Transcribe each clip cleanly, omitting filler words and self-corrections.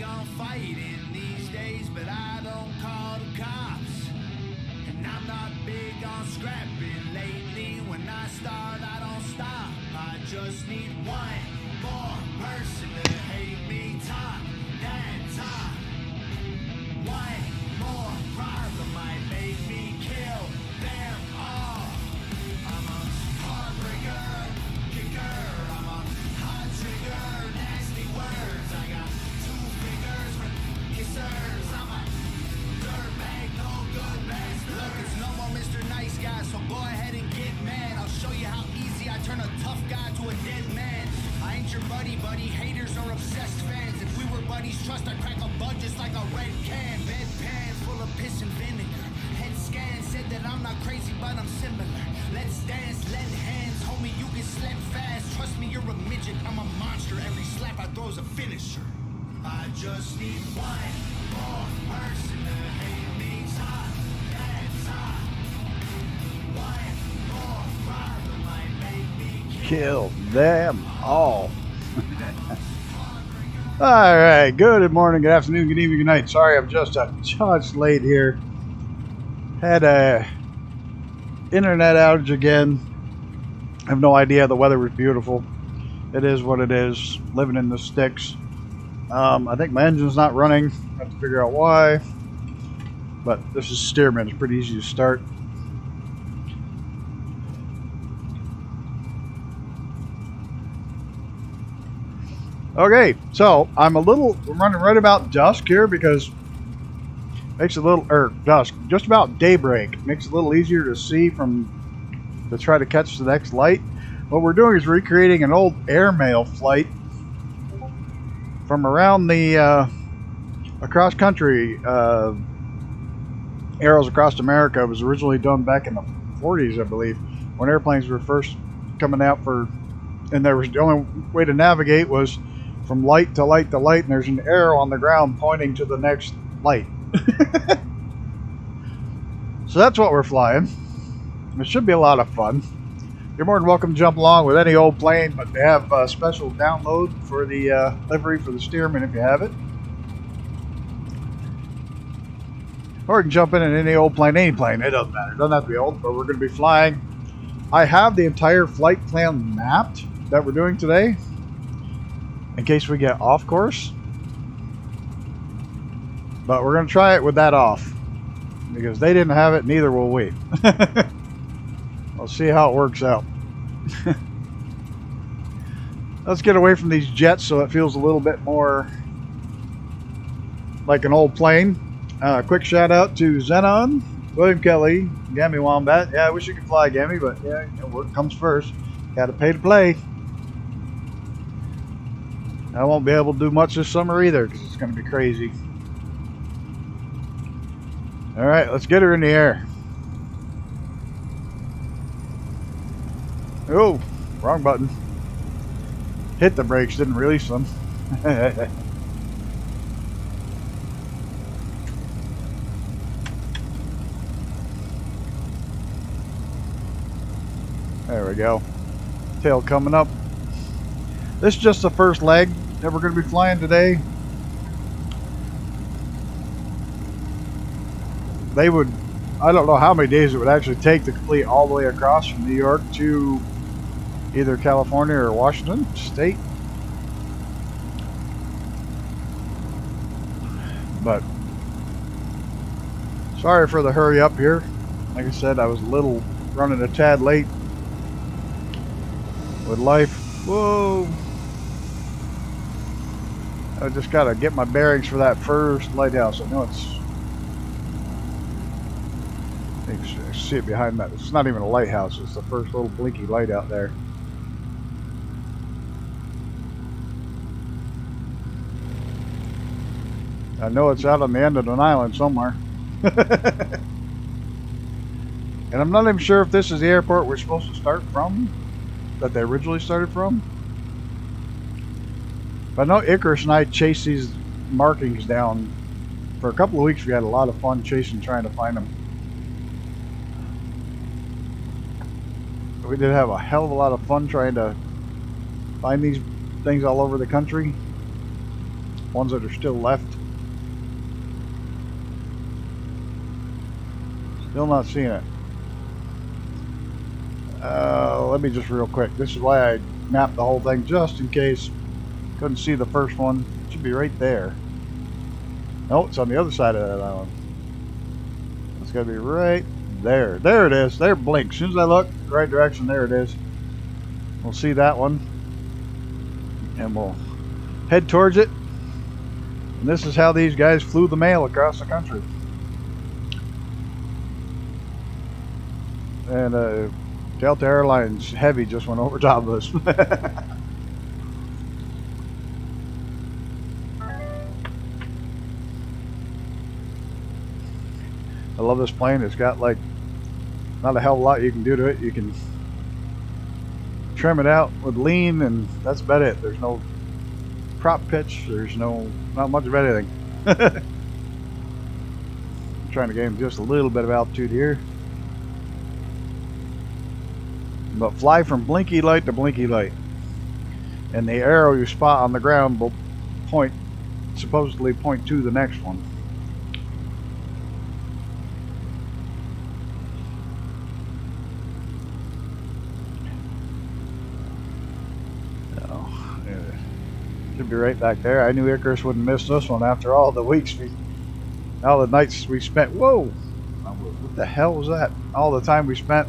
on fighting these days, but I don't call the cops. And I'm not big on scrapping lately. When I start, I don't stop. I just need one more person to hate me. Talk that talk. One more problem might make me kill them all. I'm a heartbreaker, kicker. I'm a hot trigger, nasty words. I got two fingers for kissers. I'm a dirtbag, no good bastard. Look, it's no more Mr. Nice Guy, so go ahead and get mad. I'll show you how easy I turn a tough guy to a dead man. I ain't your buddy, haters are obsessed fans. If we were buddies, trust I'd crack a bud just like a red can. Bedpan full of piss and vinegar. Head scan said that I'm not crazy, but I'm similar. Let's dance, lend hands, homie, you get slapped fast. Trust me, you're a midget, I'm a monster. Every slap I throw's a finisher. I just need one more person to hate me. Talk that talk. One more problem might make me Kill them all. All right. Good morning, good afternoon, good evening, good night. Sorry, I'm just a touch late here. Had a internet outage again. I have no idea. The weather was beautiful. It is what it is. Living in the sticks. I think my engine's not running. I have to figure out why. But this is Stearman. It's pretty easy to start. Okay, so I'm running right about dusk here because it makes it a little, dusk, just about daybreak. Makes it a little easier to see to try to catch the next light. What we're doing is recreating an old airmail flight from around the across country, Arrows Across America. It was originally done back in the 40s, I believe, when airplanes were first coming out and there was the only way to navigate was from light to light to light, and there's an arrow on the ground pointing to the next light. So that's what we're flying. It should be a lot of fun. You're more than welcome to jump along with any old plane, but they have a special download for the livery for the Stearman if you have it. Or you can jump in any old plane, any plane. It doesn't matter. It doesn't have to be old, but we're going to be flying. I have the entire flight plan mapped that we're doing today, in case we get off course. But we're going to try it with that off, because they didn't have it, neither will we. We'll see how it works out. Let's get away from these jets so it feels a little bit more like an old plane. Quick shout out to Zenon, William Kelly, Gammy Wombat. Yeah, I wish you could fly, Gammy, but yeah, work comes first. Got to pay to play. I won't be able to do much this summer either because it's going to be crazy. All right, let's get her in the air. Oh, wrong button. Hit the brakes, didn't release them. There we go. Tail coming up. This is just the first leg that we're going to be flying today. I don't know how many days it would actually take to complete all the way across from New York to either California or Washington State. But sorry for the hurry up here. Like I said, I was running a tad late with life. Whoa. I just gotta get my bearings for that first lighthouse. I know I see it behind that. It's not even a lighthouse. It's the first little blinky light out there. I know it's out on the end of an island somewhere. And I'm not even sure if this is the airport we're supposed to start from, that they originally started from. But I know Icarus and I chased these markings down for a couple of weeks. We had a lot of fun trying to find them. We did have a hell of a lot of fun trying to find these things all over the country. ones that are still left. Still not seeing it. Let me just real quick. This is why I mapped the whole thing, just in case. Couldn't see the first one. It should be right there. No, it's on the other side of that island. It's got to be right there. There it is. There it blinks. As soon as I look, the right direction, there it is. We'll see that one. And we'll head towards it. And this is how these guys flew the mail across the country. And Delta Airlines Heavy just went over top of us. I love this plane. It's got like not a hell of a lot you can do to it. You can trim it out with lean, and that's about it. There's no prop pitch. There's not much of anything. I'm trying to gain just a little bit of altitude here. But fly from blinky light to blinky light. And the arrow you spot on the ground will supposedly point to the next one. Should be right back there. I knew Icarus wouldn't miss this one after all the all the nights we spent. Whoa! What the hell was that? All the time we spent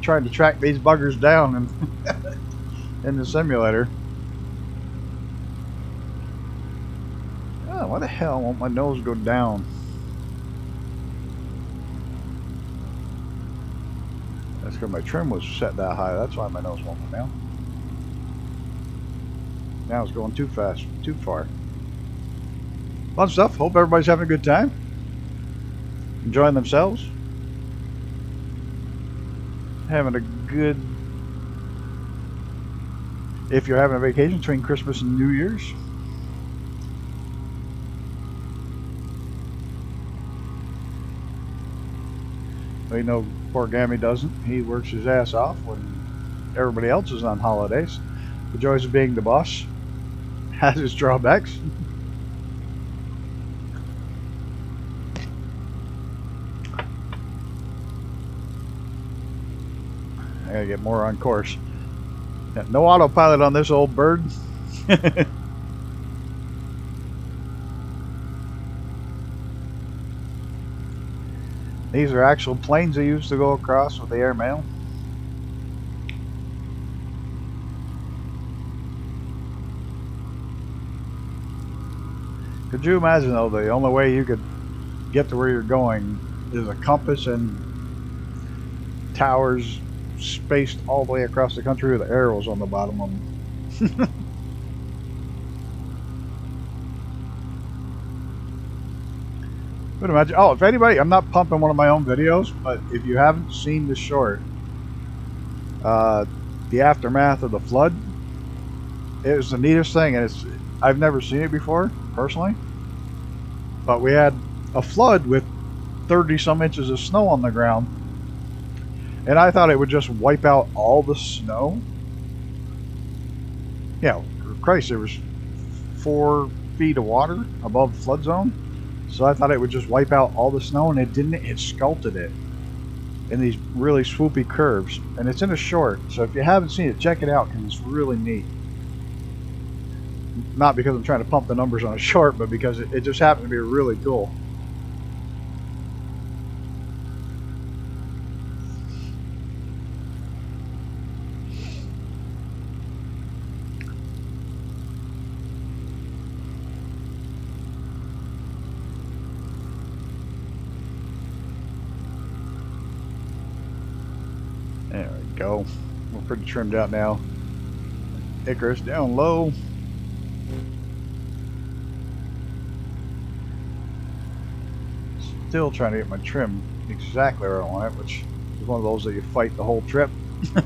trying to track these buggers down in the simulator. Oh, why the hell won't my nose go down? That's because my trim was set that high. That's why my nose won't go down. Now it's going too fast, too far. Fun stuff. Hope everybody's having a good time. Enjoying themselves. Having a good... If you're having a vacation between Christmas and New Year's. But you know, poor Gammy doesn't. He works his ass off when everybody else is on holidays. The joys of being the boss has its drawbacks. I gotta get more on course. No autopilot on this old bird. These are actual planes they used to go across with the airmail. Could you imagine, though, the only way you could get to where you're going is a compass and towers spaced all the way across the country with arrows on the bottom of them? But imagine, oh, if anybody, I'm not pumping one of my own videos, but if you haven't seen the short, The Aftermath of the Flood, it was the neatest thing, and I've never seen it before, personally, but we had a flood with 30 some inches of snow on the ground, and I thought it would just wipe out all the snow. Yeah, Christ, there was 4 feet of water above the flood zone. So I thought it would just wipe out all the snow, and it didn't. It sculpted it in these really swoopy curves. And it's in a short, so if you haven't seen it, check it out, because it's really neat. Not because I'm trying to pump the numbers on a short, but because it just happened to be really cool. There we go. We're pretty trimmed out now. Icarus down low. Still trying to get my trim exactly where I want it, which is one of those that you fight the whole trip. This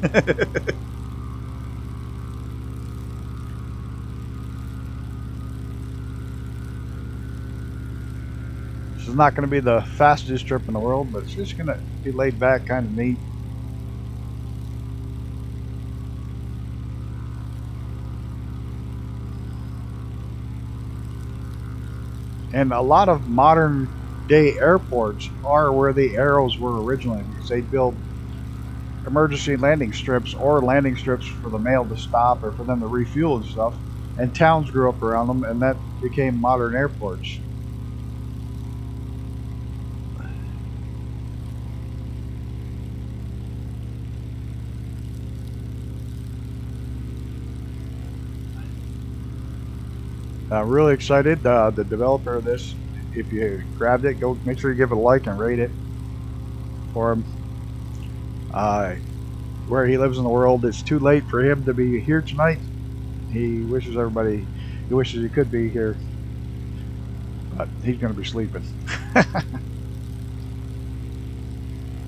is not going to be the fastest trip in the world, but it's just going to be laid back, kind of neat. And a lot of modern day airports are where the arrows were originally, because they build emergency landing strips or landing strips for the mail to stop or for them to refuel and stuff. And towns grew up around them, and that became modern airports. I'm really excited. The developer of this, if you grabbed it, go make sure you give it a like and rate it for him. Where he lives in the world, it's too late for him to be here tonight. He wishes he could be here, but he's going to be sleeping.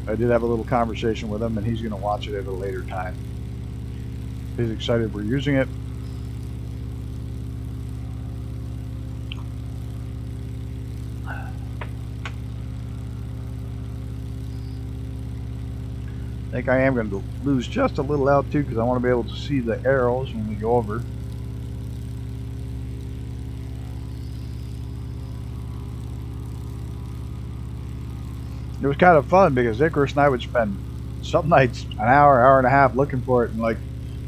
I did have a little conversation with him, and he's going to watch it at a later time. He's excited we're using it. I think I am going to lose just a little altitude because I want to be able to see the arrows when we go over. It was kind of fun because Icarus and I would spend some nights an hour and a half looking for it, and like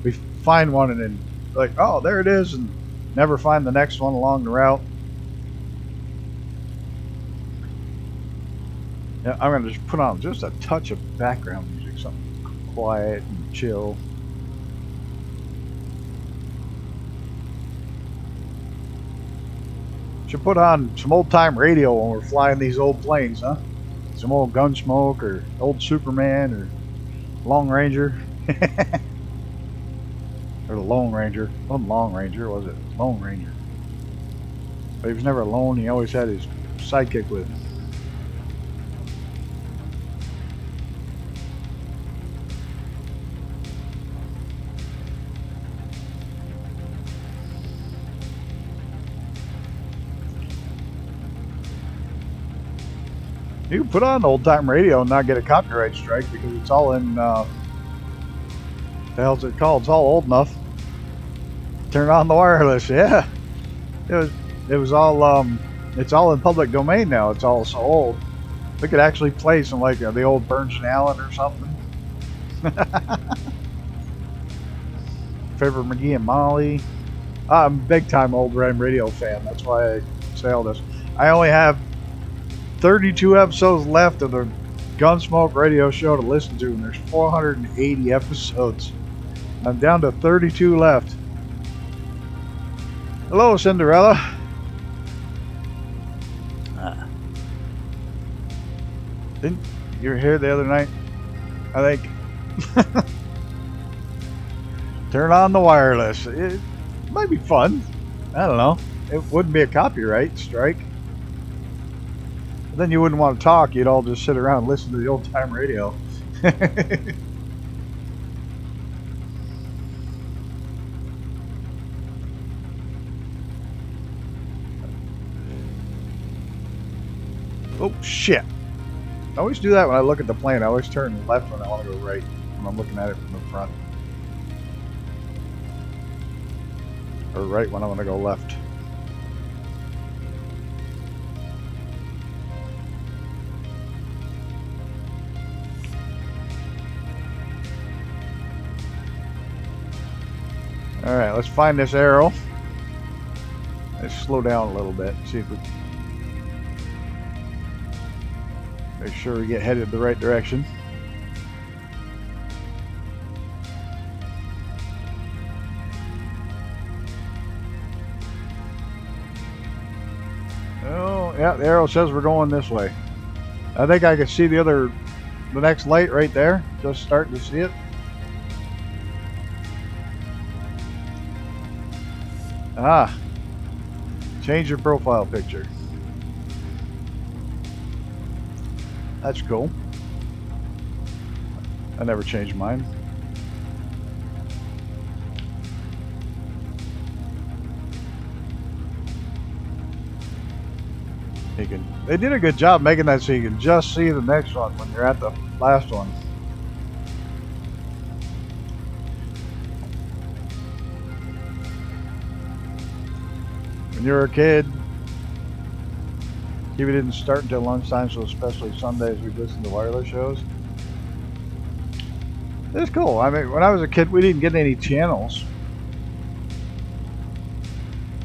we find one and then like, oh, there it is, and never find the next one along the route. Yeah, I'm going to just put on just a touch of background music, something quiet and chill. Should put on some old-time radio when we're flying these old planes, huh? Some old Gunsmoke or old Superman or Long Ranger. Or the Lone Ranger. It wasn't Long Ranger, was it? Lone Ranger. But he was never alone. He always had his sidekick with him. You can put on old-time radio and not get a copyright strike because it's all in, the hell's it called? It's all old enough. Turn on the wireless, yeah. It was all, it's all in public domain now. It's all so old. We could actually play some, like, the old Burns and Allen or something. Favorite McGee and Molly. I'm a big-time old-time radio fan. That's why I say all this. I only have 32 episodes left of the Gunsmoke radio show to listen to, and there's 480 episodes. I'm down to 32 left. Hello, Cinderella. Didn't you were here the other night? I think. Turn on the wireless. It might be fun. I don't know. It wouldn't be a copyright strike. Then you wouldn't want to talk. You'd all just sit around and listen to the old-time radio. Oh, shit. I always do that when I look at the plane. I always turn left when I want to go right, when I'm looking at it from the front. Or right when I want to go left. Alright, let's find this arrow. Let's slow down a little bit. See if we make sure we get headed the right direction. Oh, yeah, the arrow says we're going this way. I think I can see the next light right there. Just starting to see it. Ah, change your profile picture. That's cool. I never changed mine. They did a good job making that so you can just see the next one when you're at the last one. When you're a kid, TV didn't start until lunchtime, so especially Sundays we'd listen to wireless shows. It's cool. I mean, when I was a kid, we didn't get any channels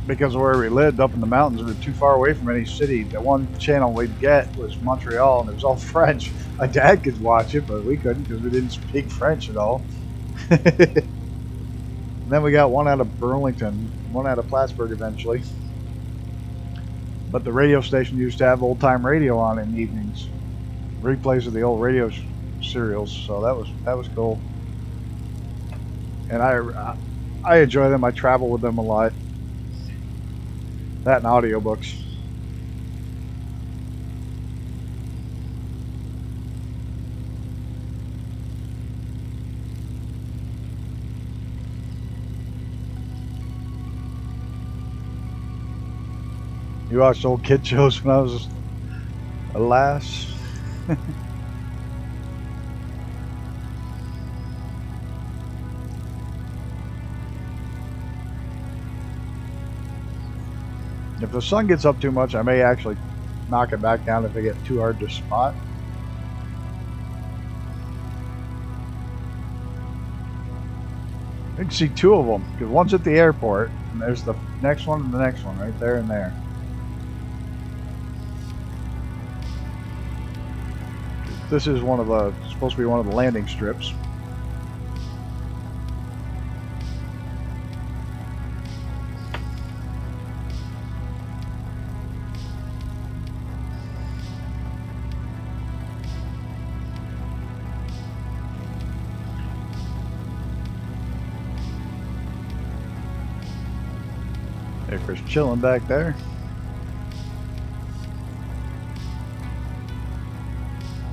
because of where we lived up in the mountains. We were too far away from any city. The one channel we'd get was Montreal, and it was all French. My dad could watch it, but we couldn't because we didn't speak French at all. Then we got one out of Burlington, one out of Plattsburgh eventually. But the radio station used to have old-time radio on in the evenings, replays of the old radio serials. So that was cool. And I enjoy them. I travel with them a lot. That and audiobooks. You watched old kid shows when I was a lass? If the sun gets up too much, I may actually knock it back down if they get too hard to spot. You can see two of them, because one's at the airport, and there's the next one and the next one right there and there. This is one of the, supposed to be one of the landing strips. Chris chilling back there.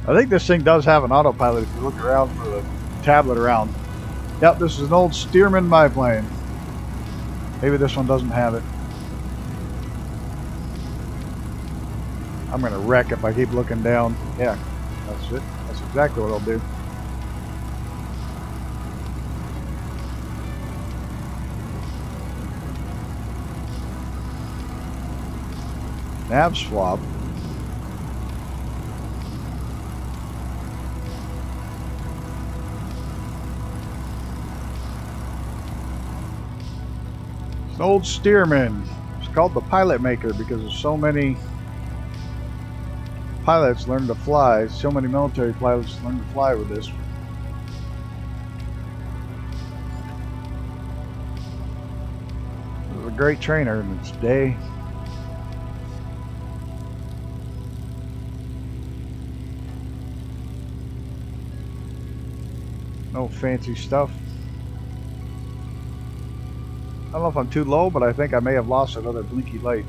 I think this thing does have an autopilot if you look around for the tablet around. Yep, this is an old Stearman biplane. Maybe this one doesn't have it. I'm gonna wreck if I keep looking down. Yeah, that's it. That's exactly what I'll do. Nav swap. It's an old Stearman. It's called the Pilot Maker because there's so many pilots learn to fly. So many military pilots learn to fly with this. It was a great trainer in its day. No fancy stuff. I don't know if I'm too low, but I think I may have lost another blinky light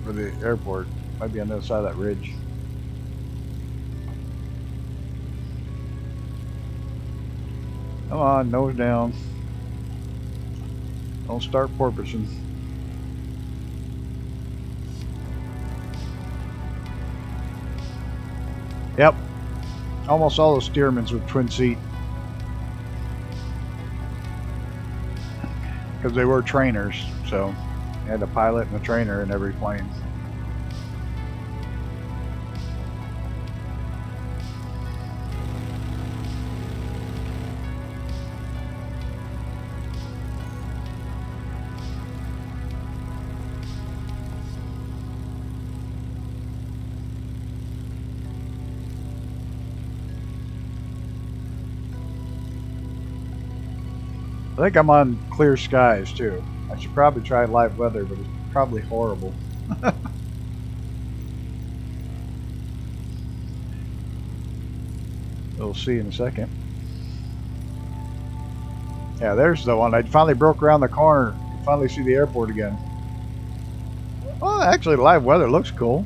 for the airport. Might be on the other side of that ridge. Come on, nose down. Don't start porpoising. Yep. Almost all the Stearmans were twin seat. Because they were trainers, so they had a pilot and a trainer in every plane. I think I'm on clear skies too. I should probably try live weather, but it's probably horrible. We'll see in a second. Yeah, there's the one. I finally broke around the corner. You finally see the airport again. Well, actually, live weather looks cool.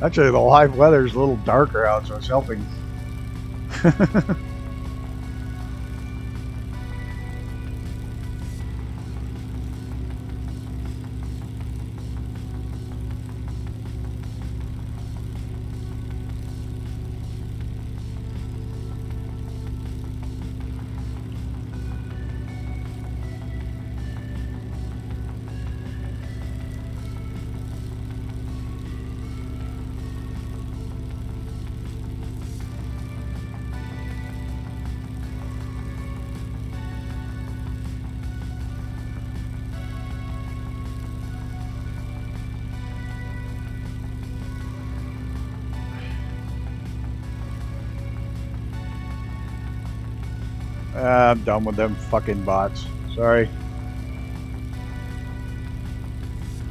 Actually, the live weather is a little darker out, so it's helping. I'm done with them fucking bots. Sorry.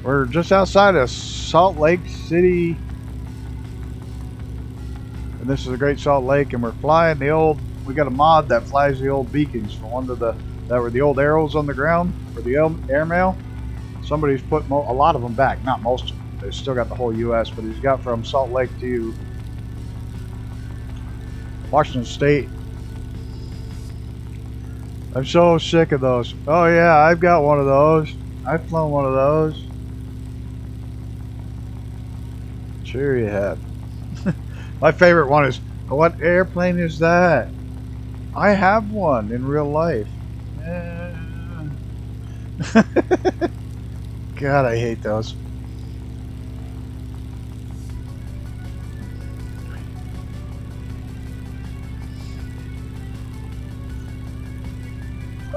We're just outside of Salt Lake City. And this is the Great Salt Lake, and we're flying the old, we got a mod that flies the old beacons from one of the, that were the old arrows on the ground for the airmail. Somebody's put a lot of them back, not most of them. They still got the whole U.S., but he's got from Salt Lake to Washington State. I'm so sick of those. Oh yeah, I've got one of those. I've flown one of those. Sure you have. My favorite one is, what airplane is that? I have one in real life. God, I hate those.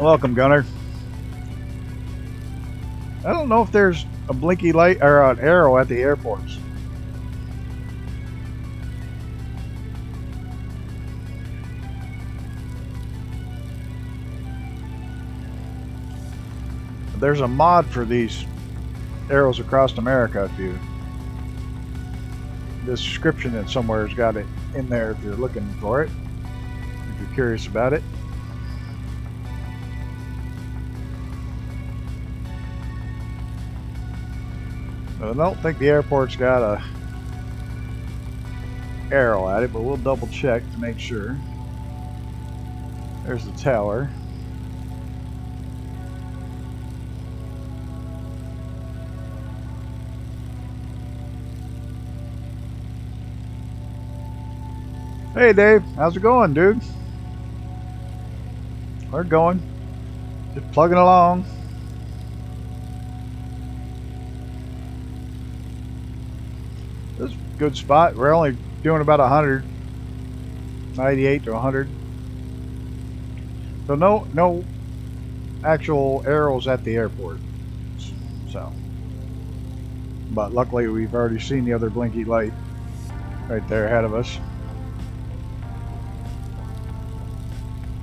Welcome, Gunner. I don't know if there's a blinky light or an arrow at the airports. There's a mod for these arrows across America. If you, the description in somewhere has got it in there if you're looking for it, if you're curious about it. I don't think the airport's got a arrow at it, but we'll double check to make sure. There's the tower. Hey Dave, how's it going, dude? We're going. Just plugging along. This is a good spot. We're only doing about 100. 98 to 100. So no actual arrows at the airport. So. But luckily we've already seen the other blinky light right there ahead of us.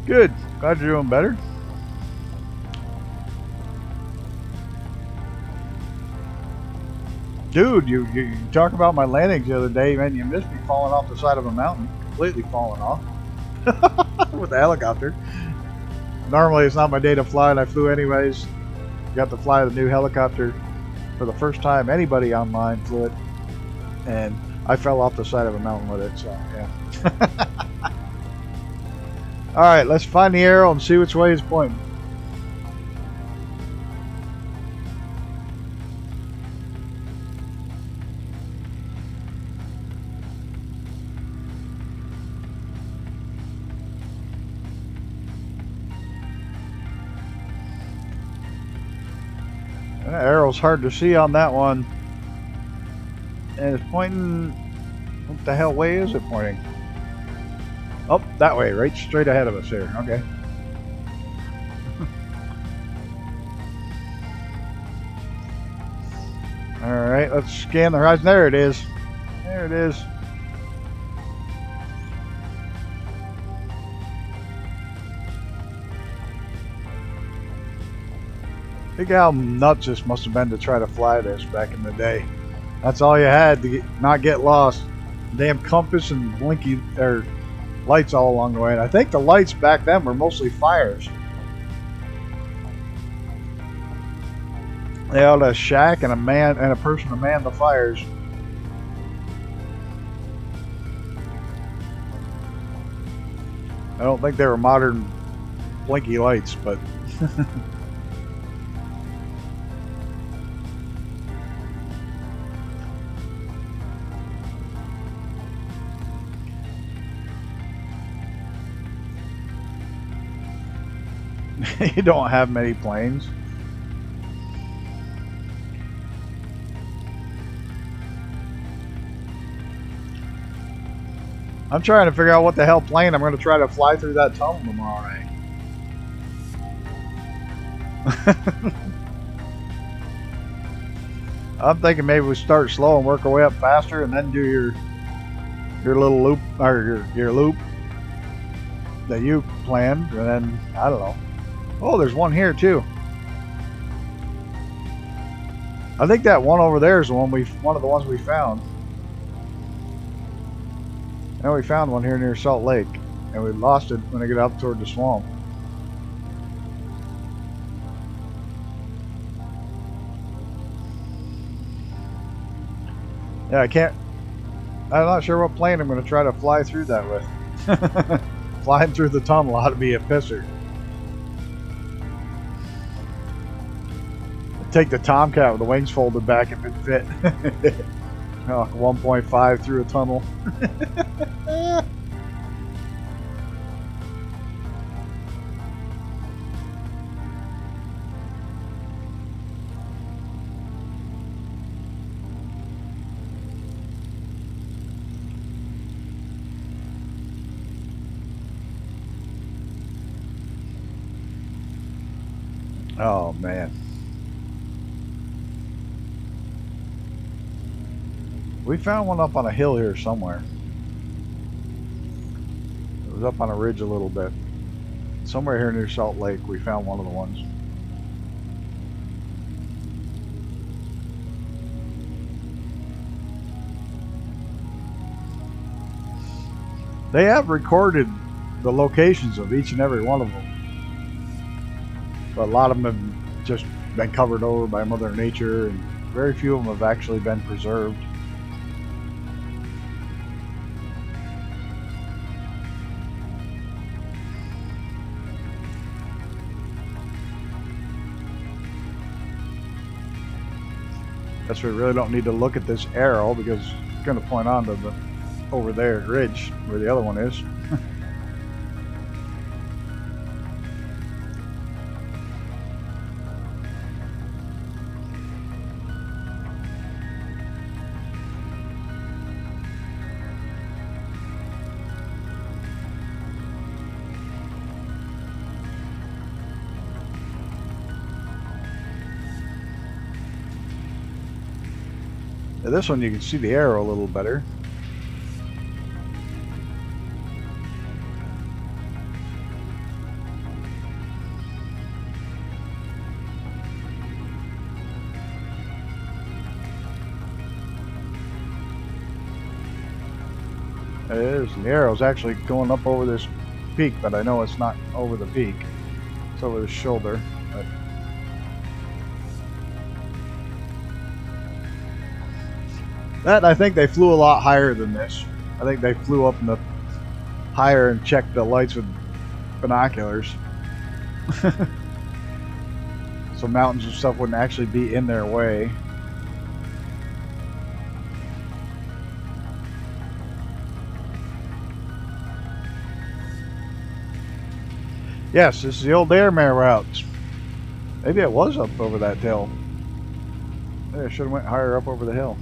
Good. Glad you're doing better. Dude, you talk about my landings the other day, man. You missed me falling off the side of a mountain. Completely falling off. With the helicopter. Normally it's not my day to fly, and I flew anyways. Got to fly the new helicopter for the first time. Anybody online flew it. And I fell off the side of a mountain with it, so yeah. Alright, let's find the arrow and see which way it's pointing. That arrow's hard to see on that one. And it's pointing... What the hell way is it pointing? Oh, that way, right straight ahead of us here. Okay. Alright, let's scan the horizon. There it is. There it is. Think how nuts this must have been to try to fly this back in the day. That's all you had to not get lost. Damn compass and blinky or lights all along the way. And I think the lights back then were mostly fires. They had a shack and a man and a person to man the fires. I don't think they were modern blinky lights, but you don't have many planes. I'm trying to figure out what the hell plane I'm going to try to fly through that tunnel tomorrow night. I'm thinking maybe we start slow and work our way up faster, and then do your little loop, or your loop that you planned, and then I don't know. Oh, there's one here too. I think that one over there is one of the ones we found. And we found one here near Salt Lake, and we lost it when I get up toward the swamp. Yeah, I'm not sure what plane I'm going to try to fly through that with. Flying through the tunnel ought to be a pisser. I'd take the Tomcat with the wings folded back if it fit. Oh, 1.5 through a tunnel. Oh man. We found one up on a hill here somewhere. It was up on a ridge a little bit. Somewhere here near Salt Lake, we found one of the ones. They have recorded the locations of each and every one of them. But a lot of them have just been covered over by Mother Nature, and very few of them have actually been preserved. Guess we really don't need to look at this arrow because it's going to point on to the over there ridge where the other one is. Now this one you can see the arrow a little better. It is, and the arrow's actually going up over this peak, but I know it's not over the peak. It's over the shoulder. But that, I think they flew a lot higher than this. I think they flew up in the higher and checked the lights with binoculars. So mountains and stuff wouldn't actually be in their way. Yes, this is the old airmare route. Maybe it was up over that hill. Maybe I should have went higher up over the hill.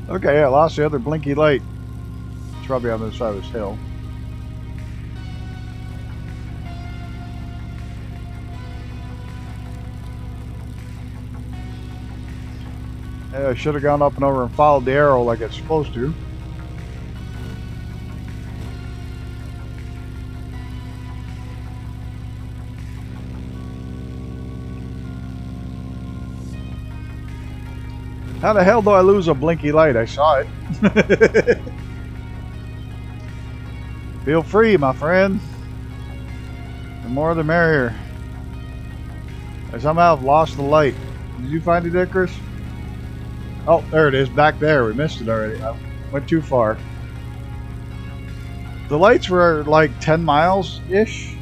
Okay, I lost the other blinky light. It's probably on the other side of this hill. I should have gone up and over and followed the arrow like it's supposed to. How the hell do I lose a blinky light? I saw it. Feel free, my friend. The more the merrier. I somehow have lost the light. Did you find it, Icarus? Oh, there it is, back there. We missed it already. I went too far. The lights were like 10 miles-ish.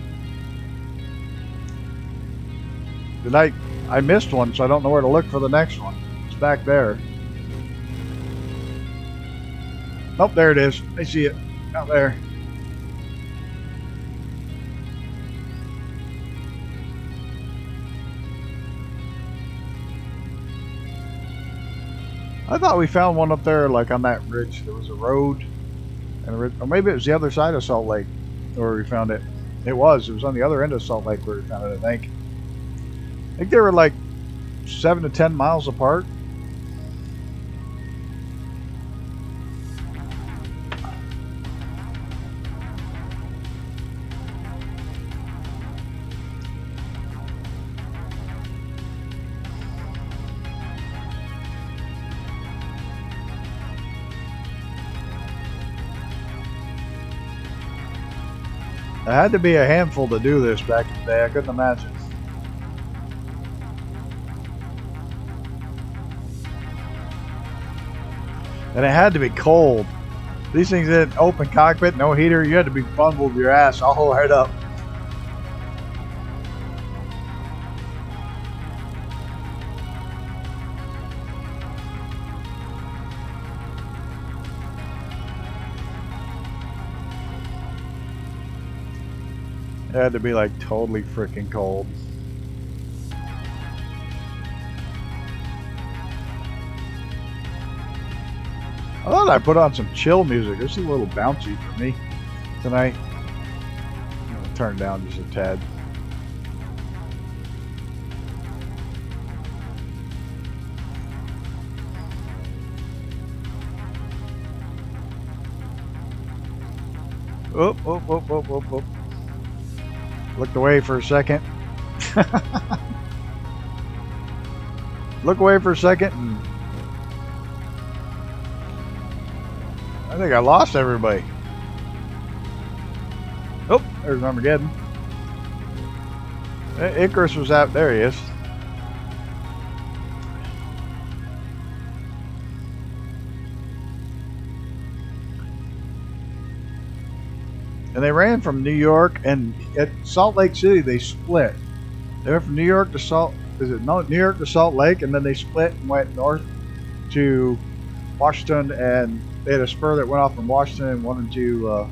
I missed one, so I don't know where to look for the next one. It's back there. Oh, there it is. I see it. Out there. I thought we found one up there, like on that ridge. There was a road, and or maybe it was the other side of Salt Lake where we found it. It was on the other end of Salt Lake where we found it, I think. I think they were like 7 to 10 miles apart. It had to be a handful to do this back in the day. I couldn't imagine. And it had to be cold. These things in open cockpit, no heater. You had to be bundled your ass all right up. It had to be like totally freaking cold. I thought I put on some chill music. This is a little bouncy for me tonight. I'm gonna turn it down just a tad. Oh, oh, oh, oh, oh, oh. Looked away for a second. Look away for a second and I think I lost everybody. Oh, there's Armageddon. Icarus was out. There he is. And they ran from New York, and at Salt Lake City they split. They went from New York to New York to Salt Lake, and then they split and went north to Washington, and they had a spur that went off from Washington and went into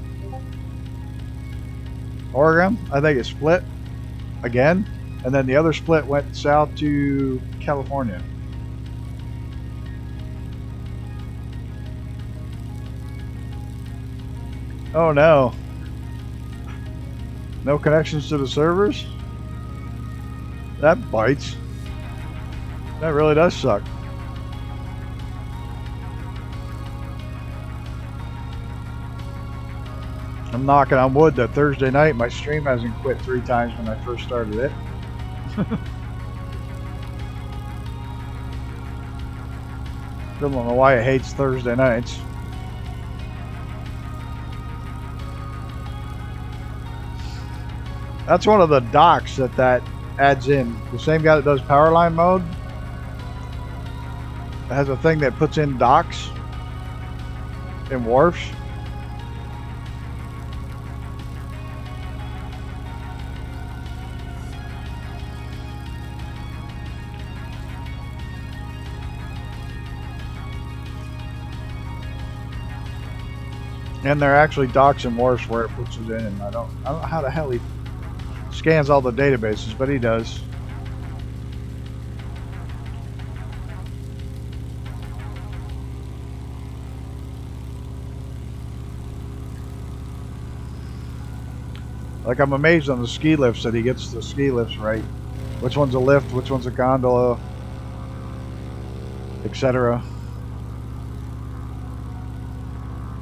Oregon. I think it split again, and then the other split went south to California. Oh no. No connections to the servers? That bites. That really does suck. I'm knocking on wood that Thursday night my stream hasn't quit 3 times when I first started it. Still don't know why it hates Thursday nights. That's one of the docks that adds in. The same guy that does Powerline mode has a thing that puts in docks and wharfs. And they're actually docks and wharfs where it puts it in, and I don't know how the hell he scans all the databases, but he does. Like, I'm amazed on the ski lifts that he gets the ski lifts right. Which one's a lift, which one's a gondola, etc.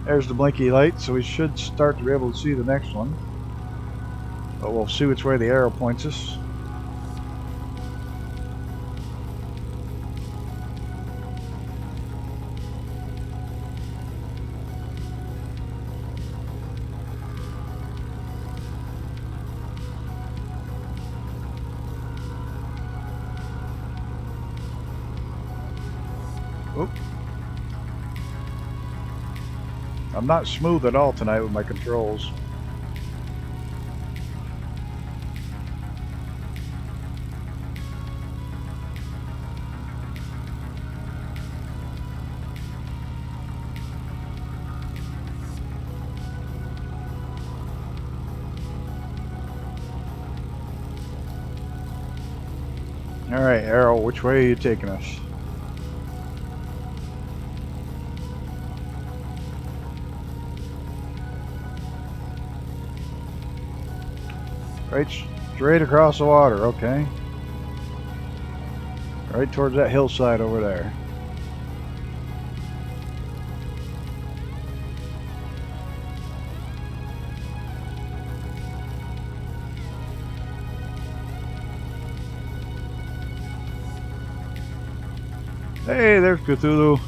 There's the blinky light, so we should start to be able to see the next one. But we'll see which way the arrow points us. I'm not smooth at all tonight with my controls. Alright, Arrow, which way are you taking us? Right straight across the water, okay. Right towards that hillside over there. Hey, there's Cthulhu.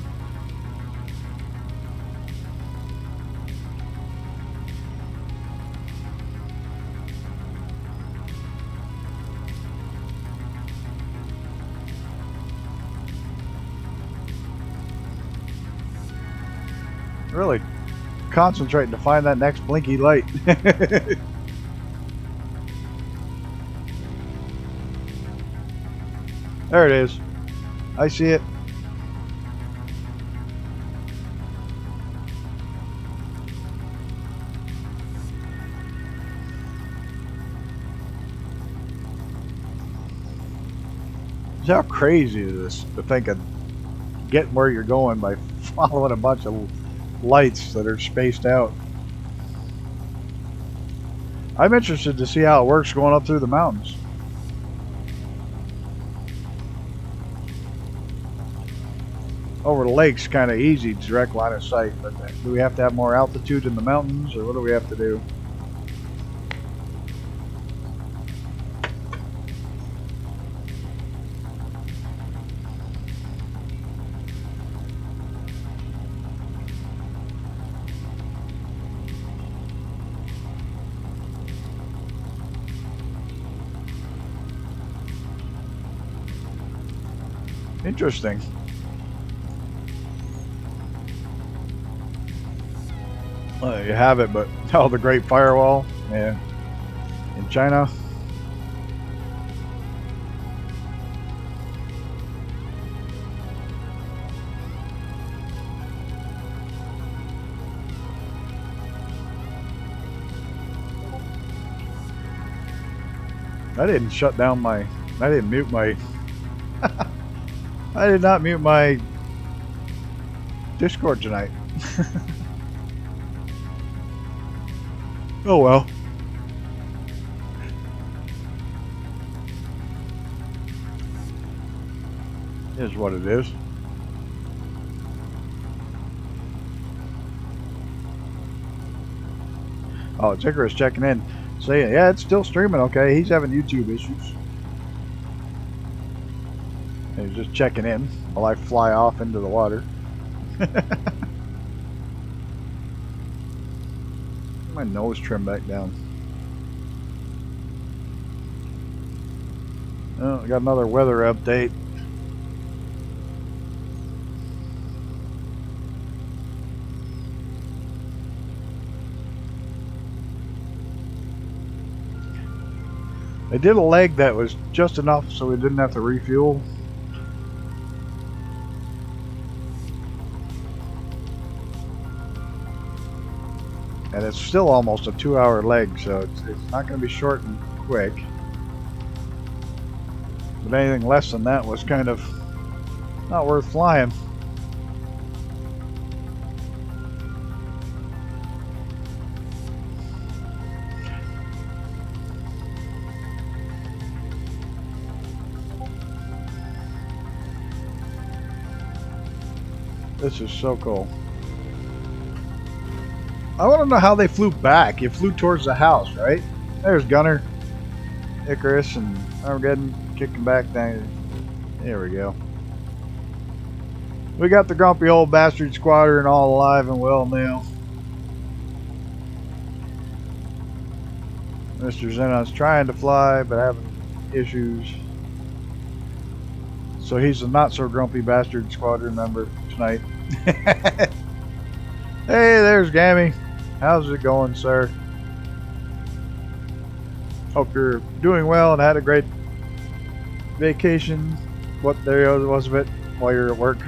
Really concentrating to find that next blinky light. There it is. I see it. How crazy is this to think of getting where you're going by following a bunch of lights that are spaced out. I'm interested to see how it works going up through the mountains. Over the lake's kind of easy, direct line of sight, but do we have to have more altitude in the mountains, or what do we have to do? Interesting. Well, you have it, but oh, the Great Firewall, yeah, in China. I didn't shut down my. I didn't mute my. I did not mute my Discord tonight. Oh well. Is what it is. Oh, it's Icarus checking in. Saying, yeah, it's still streaming okay. He's having YouTube issues. He's just checking in while I fly off into the water. My nose trimmed back down. Oh, I got another weather update. I did a leg that was just enough so we didn't have to refuel. And it's still almost a 2-hour leg, so it's not going to be short and quick. But anything less than that was kind of not worth flying. This is so cool. I want to know how they flew back. You flew towards the house, right? There's Gunner, Icarus, and Armageddon kicking back down. There we go. We got the grumpy old bastard squadron all alive and well now. Mr. Xenon's trying to fly, but having issues. So he's a not so grumpy bastard squadron member tonight. Hey, there's Gammy. How's it going, sir? Hope you're doing well and had a great vacation. What there was of it while you're at work.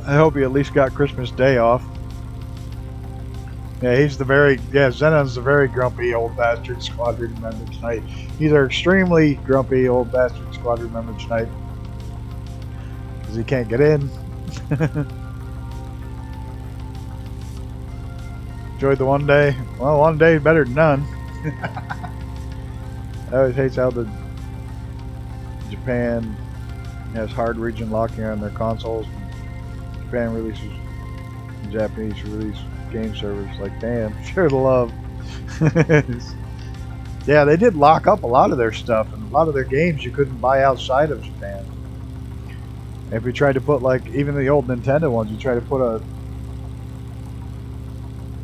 I hope you at least got Christmas Day off. Yeah, Zenon's the very grumpy old bastard squadron member tonight. He's our extremely grumpy old bastard squadron member tonight. Because he can't get in. Enjoyed the one day. Well, one day better than none. I always hate how the Japan has hard region locking on their consoles. Japan releases and Japanese release game servers. Like, damn, share the love. Yeah, they did lock up a lot of their stuff, and a lot of their games you couldn't buy outside of Japan. If you tried to put, like, even the old Nintendo ones, you try to put a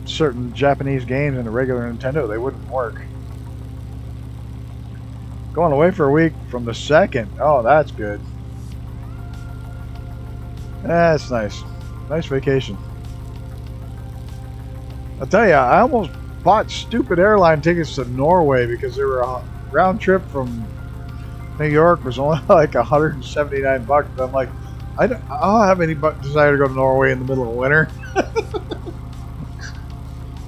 certain Japanese games in a regular Nintendo, they wouldn't work. Going away for a week from the 2nd. Oh, that's good. That's nice. Nice vacation. I'll tell you, I almost bought stupid airline tickets to Norway because they were a round trip from New York was only like $179. But I'm like, I don't have any desire to go to Norway in the middle of winter.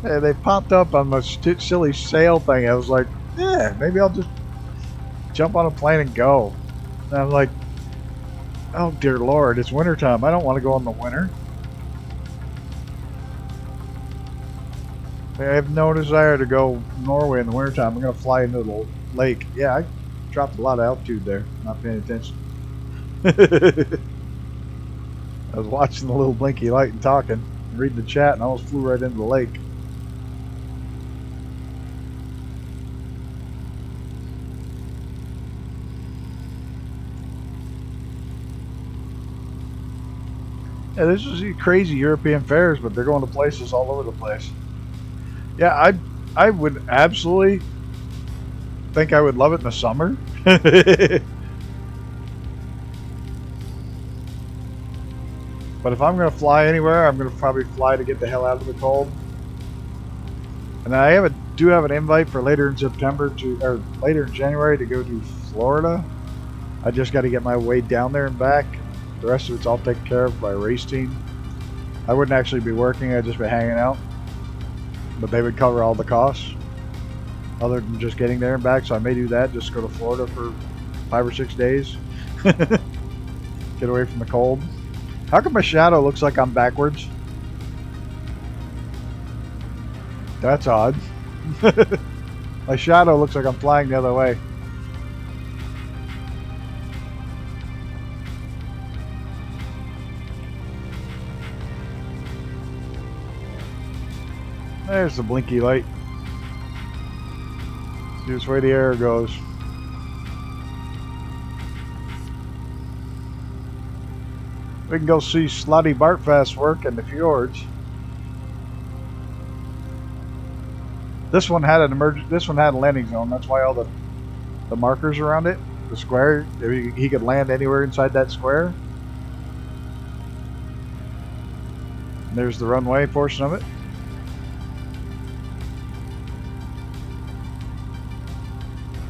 Yeah, they popped up on my silly sale thing. I was like, yeah, maybe I'll just jump on a plane and go. And I'm like, oh dear Lord, it's wintertime. I don't want to go in the winter. I have no desire to go Norway in the wintertime. I'm going to fly into the lake. Yeah, I dropped a lot of altitude there. Not paying attention. I was watching the little blinky light and talking, reading the chat, and I almost flew right into the lake. Yeah, this is crazy European fairs, but they're going to places all over the place. Yeah, I would absolutely think I would love it in the summer. But if I'm going to fly anywhere, I'm going to probably fly to get the hell out of the cold. And I do have an invite for later in September or later in January to go to Florida. I just got to get my way down there and back. The rest of it's all taken care of by a race team. I wouldn't actually be working, I'd just be hanging out. But they would cover all the costs other than just getting there and back. So I may do that, just go to Florida for 5 or 6 days. Get away from the cold. How come my shadow looks like I'm backwards? That's odd. My shadow looks like I'm flying the other way. There's the blinky light. See which way the arrow goes. We can go see Slotty Bartfast work in the fjords. This one had This one had a landing zone. That's why all the markers around it, the square, he could land anywhere inside that square. And there's the runway portion of it.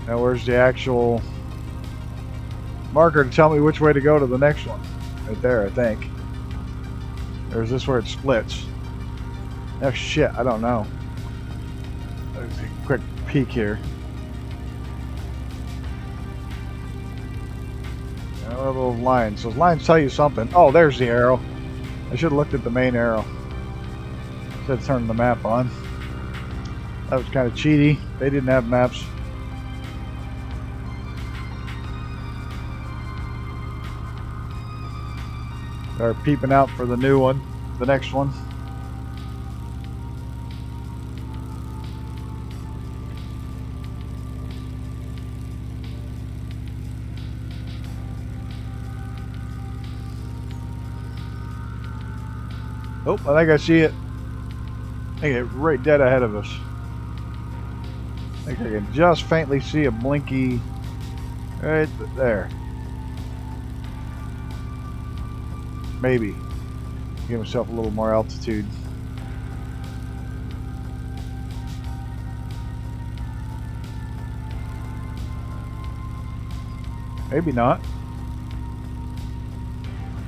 Now where's the actual marker to tell me which way to go to the next one? Right there, I think. Or is this where it splits? Oh shit, I don't know. Let's take a quick peek here. A little lines. Those lines tell you something. Oh, there's the arrow. I should have looked at the main arrow. Instead of turning the map on. That was kind of cheaty. They didn't have maps. They're peeping out for the new one, the next one. Oh, I think I see it. I think it's right dead ahead of us. I think I can just faintly see a blinky right there. Maybe. Give himself a little more altitude. Maybe not.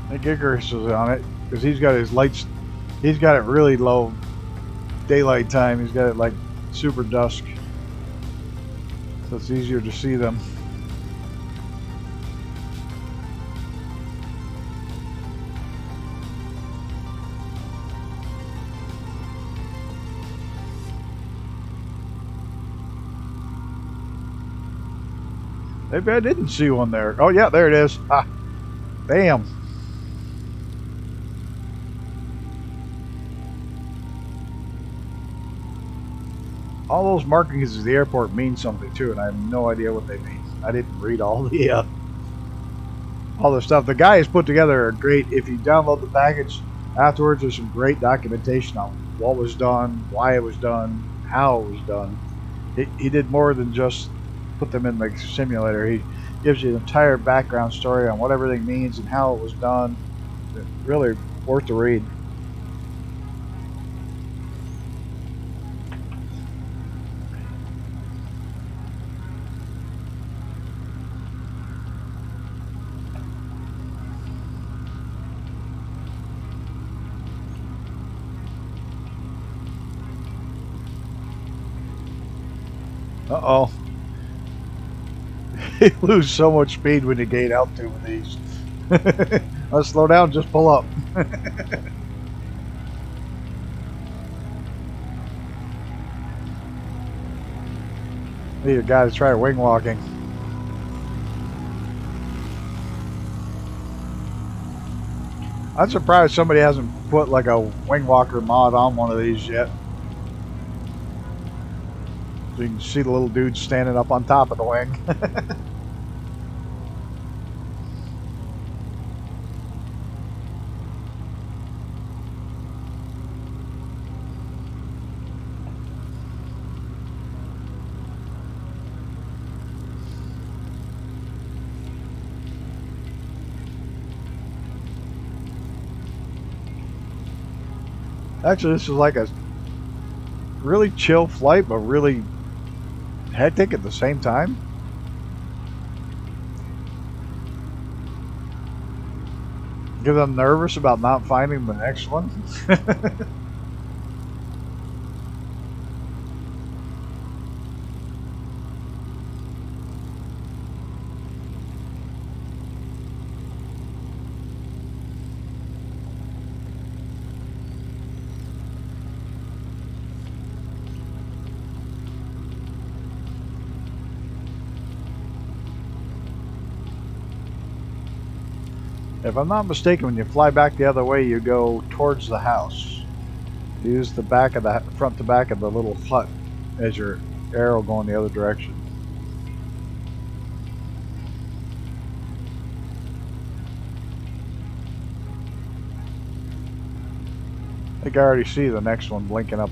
I think Icarus is on it because he's got his lights. He's got it really low daylight time. He's got it like super dusk, so it's easier to see them. Maybe I didn't see one there. Oh yeah, there it is. Ah, damn. All those markings at the airport mean something too, and I have no idea what they mean. I didn't read all the stuff. The guys put together are great. If you download the package afterwards, there's some great documentation on what was done, why it was done, how it was done. He did more than just put them in the simulator. He gives you the entire background story on what everything means and how it was done. It's really worth the read. Uh-oh. You lose so much speed when you gain altitude with these. Let's slow down, just pull up. Need a guy to try wing walking. I'm surprised somebody hasn't put like a wing walker mod on one of these yet. So you can see the little dude standing up on top of the wing. Actually, this is like a really chill flight, but really hectic at the same time. Because I'm nervous about not finding the next one. If I'm not mistaken, when you fly back the other way, you go towards the house. Use the back of the front to back of the little hut as your arrow going the other direction. I think I already see the next one blinking up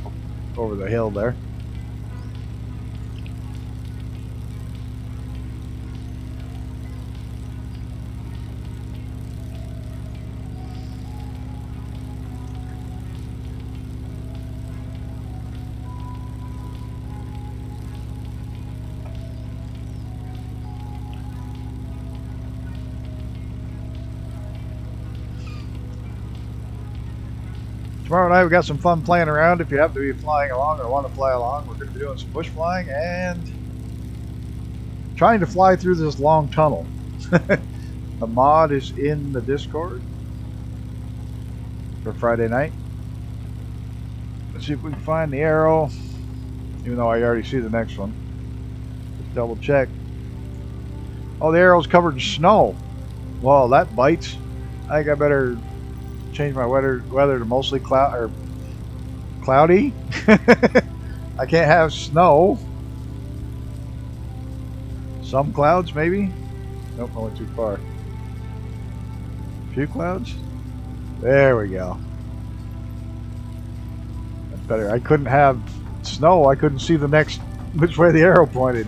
over the hill there. Tomorrow night we got some fun playing around. If you happen to be flying along or want to fly along, we're going to be doing some bush flying and trying to fly through this long tunnel. The mod is in the Discord for Friday night. Let's see if we can find the arrow, even though I already see the next one. Just double check. Oh, the arrow's covered in snow. Well, that bites. I think I better change my weather to mostly cloudy. I can't have snow. Some clouds, maybe. Nope, I went too far. A few clouds. There we go. That's better. I couldn't have snow. I couldn't see the next which way the arrow pointed.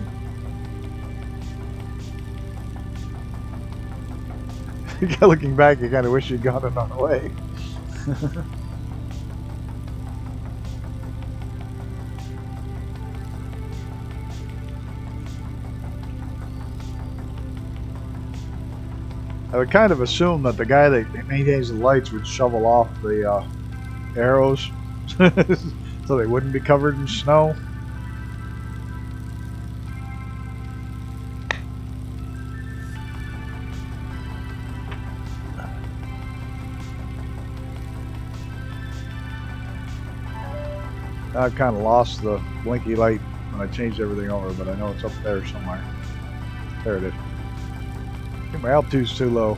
Looking back, you kind of wish you'd gone another way. I would kind of assume that the guy that maintains the lights would shovel off the arrows so they wouldn't be covered in snow. I kind of lost the blinky light when I changed everything over, but I know it's up there somewhere. There it is. I think my altitude's too low.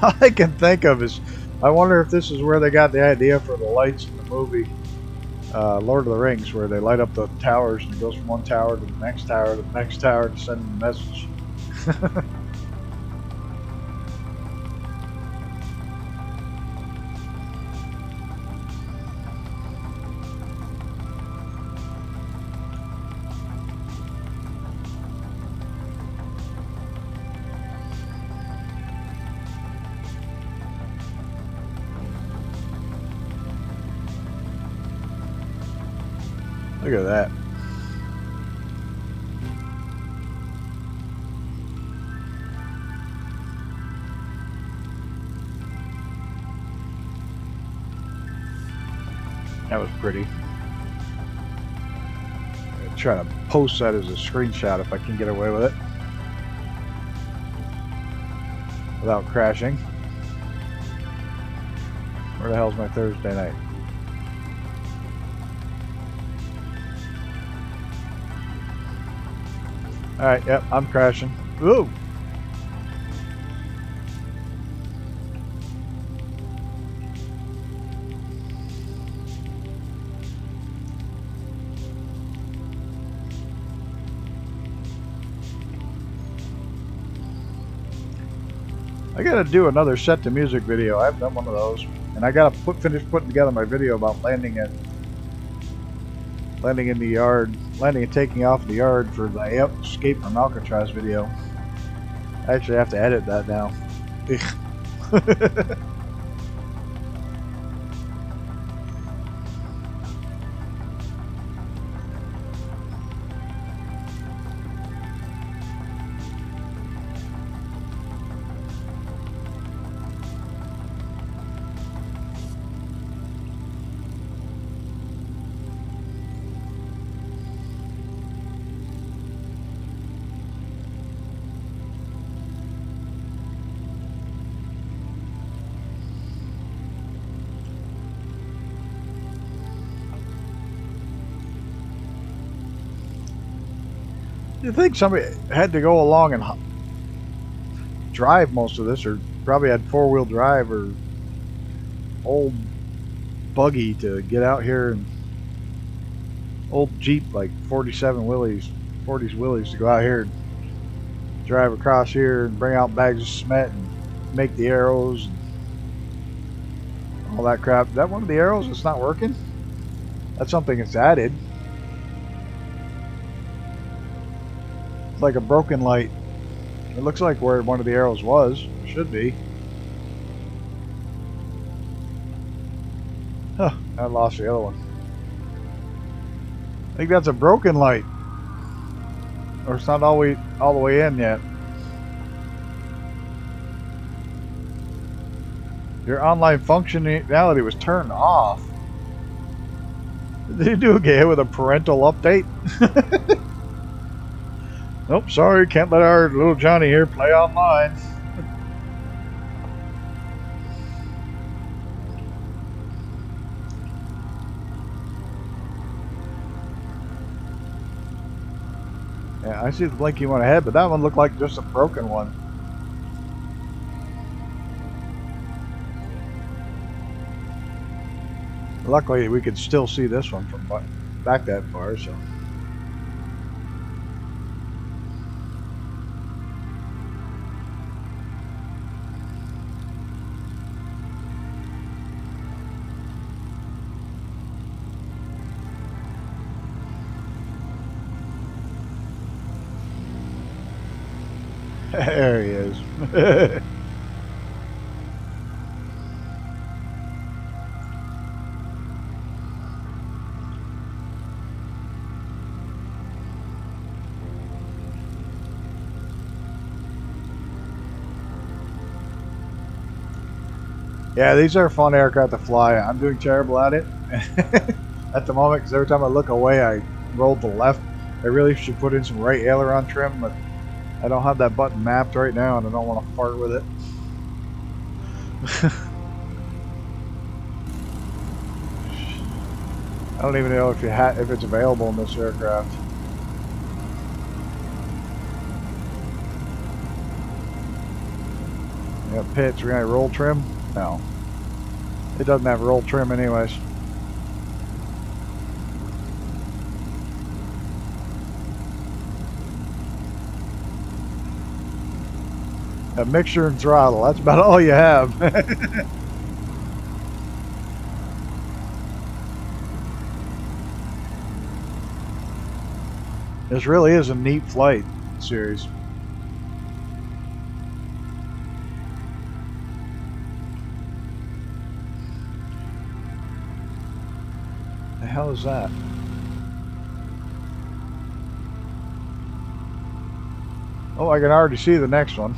All I can think of is, I wonder if this is where they got the idea for the lights in the movie Lord of the Rings, where they light up the towers and it goes from one tower to the next tower to the next tower to send them a message. Look at that. That was pretty. I'm gonna try to post that as a screenshot if I can get away with it without crashing. Where the hell's my Thursday night? Alright, yep, I'm crashing. Ooh! I gotta do another set to music video. I haven't done one of those. And I gotta finish putting together my video about landing in the yard. Landing and taking off in the yard for the Escape from Alcatraz video. I actually have to edit that now. You think somebody had to go along and drive most of this, or probably had four-wheel drive or old buggy to get out here, and old Jeep like 40s Willys to go out here and drive across here and bring out bags of cement and make the arrows and all that crap. Is that one of the arrows that's not working? That's something that's added. Like a broken light. It looks like where one of the arrows was. Should be. Huh, I lost the other one. I think that's a broken light. Or it's not all the way in yet. Your online functionality was turned off. Did you do get hit with a parental update? Nope, sorry, can't let our little Johnny here play online. Yeah, I see the blinky one ahead, but that one looked like just a broken one. Luckily, we could still see this one from back that far, so. There he is. Yeah, these are fun aircraft to fly. I'm doing terrible at it at the moment because every time I look away, I roll to the left. I really should put in some right aileron trim, but I don't have that button mapped right now, and I don't want to fart with it. I don't even know if it's available in this aircraft. Yeah, pitch. We're gonna roll trim. No, it doesn't have roll trim anyways. A mixture and throttle. That's about all you have. This really is a neat flight series. The hell is that? Oh, I can already see the next one.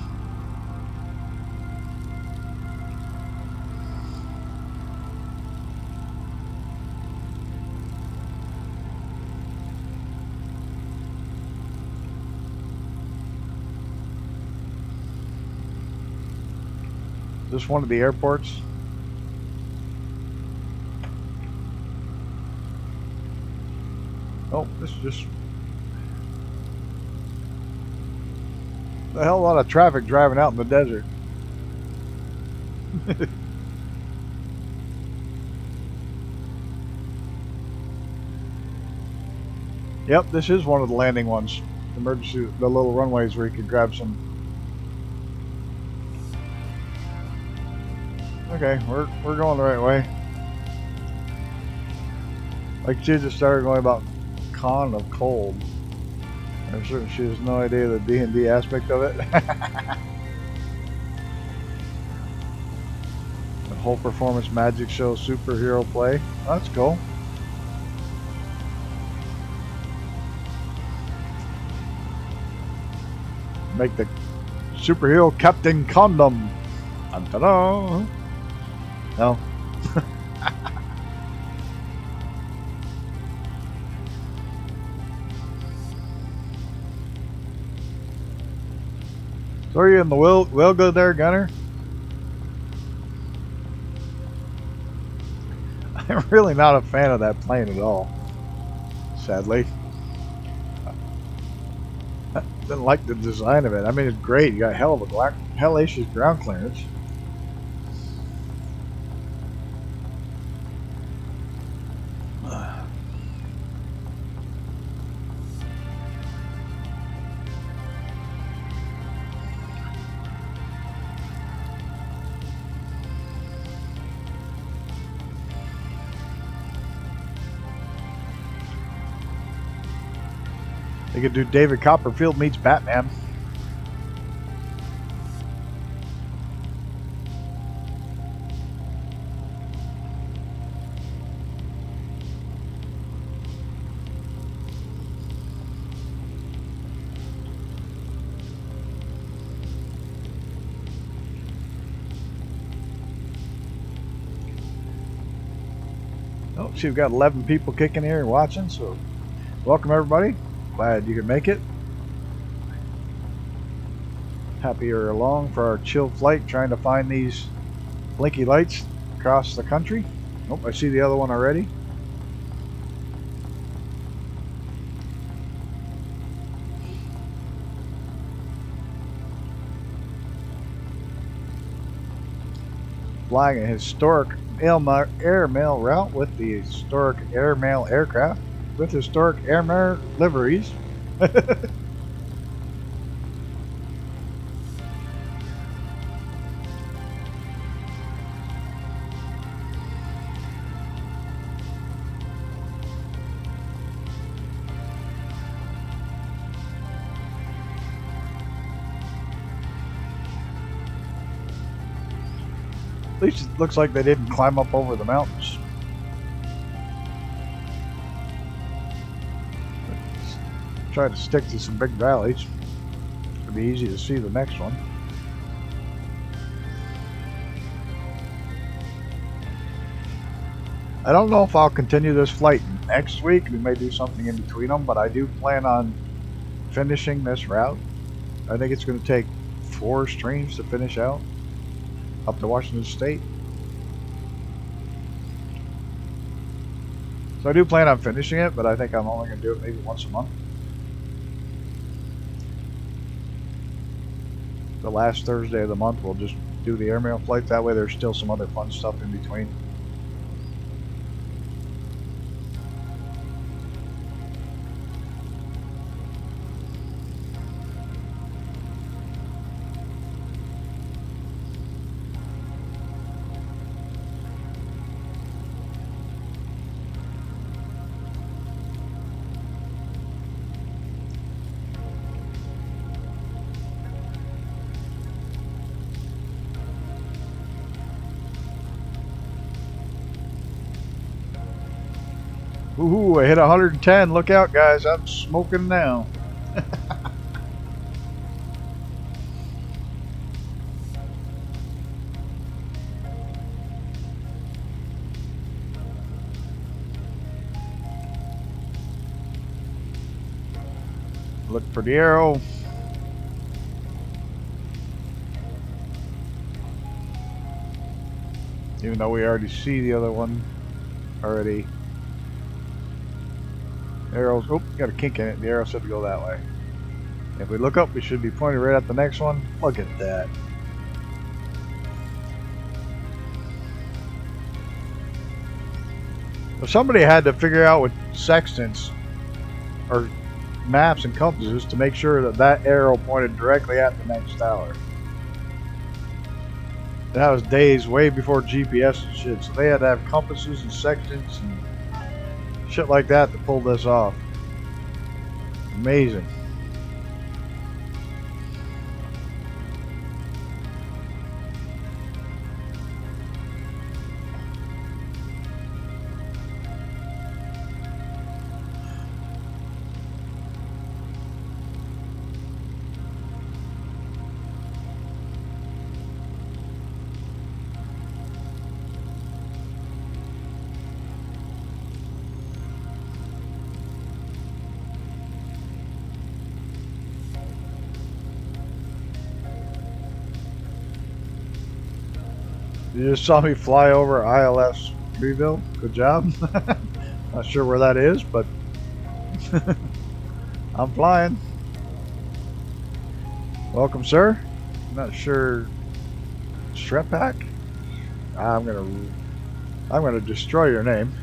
Is this one of the airports? Oh, this is just a hell of a lot of traffic driving out in the desert. Yep, this is one of the landing ones. Emergency, the little runways where you could grab some. Okay, we're going the right way. Like she just started going about con of cold. I'm certain she has no idea the D&D aspect of it. The whole performance magic show superhero play. Oh, that's cool. Make the superhero Captain Condom. Ta-da! No. So are you in the wheel good there, Gunner? I'm really not a fan of that plane at all, sadly. I didn't like the design of it. I mean, it's great. You got hell of a hellacious ground clearance. They could do David Copperfield meets Batman. Oh, see, we've got 11 people kicking here and watching, so welcome everybody. Glad you could make it. Happy you're along for our chill flight, trying to find these blinky lights across the country. Oh, I see the other one already. Flying a historic airmail route with the historic airmail aircraft with historic airmail liveries. At least it looks like they didn't climb up over the mountains. Try to stick to some big valleys. It'll be easy to see the next one. I don't know if I'll continue this flight next week. We may do something in between them, but I do plan on finishing this route. I think it's going to take 4 streams to finish out up to Washington State. So I do plan on finishing it, but I think I'm only going to do it maybe once a month. The last Thursday of the month we'll just do the airmail flight. That way there's still some other fun stuff in between. Ooh, I hit 110. Look out, guys. I'm smoking now. Look for the arrow. Even though we already see the other one already. Arrows, oh, got a kink in it. The arrow said to go that way. If we look up, we should be pointed right at the next one. Look at that. If somebody had to figure out with sextants or maps and compasses to make sure that that arrow pointed directly at the next tower. That was days way before GPS and shit, so they had to have compasses and sextants and shit like that to pull this off. Amazing. You just saw me fly over ILS Reeville. Good job. Not sure where that is, but I'm flying. Welcome, sir. Not sure. Strepak? I'm gonna destroy your name.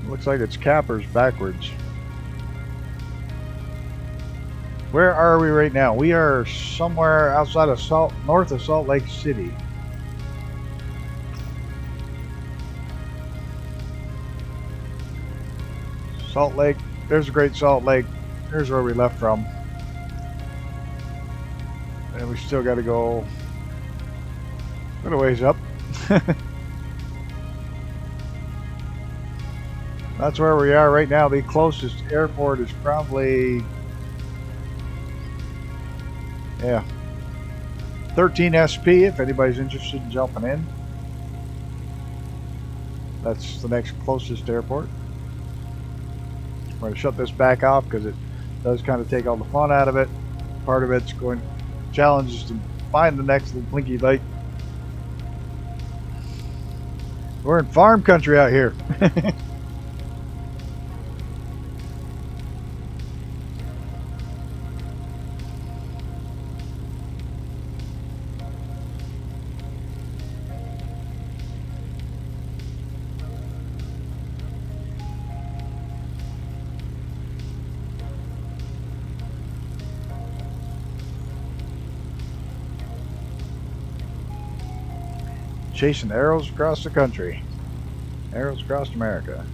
Looks like it's Cappers backwards. Where are we right now? We are somewhere outside of north of Salt Lake City. Salt Lake. There's a Great Salt Lake. Here's where we left from. And we still got to go quite a ways up. That's where we are right now. The closest airport is probably... yeah, 13 SP if anybody's interested in jumping in. That's the next closest airport. We're going to shut this back off because it does kind of take all the fun out of it. Part of it's going challenge is to find the next little blinky light. We're in farm country out here. Chasing arrows across the country. Arrows across America.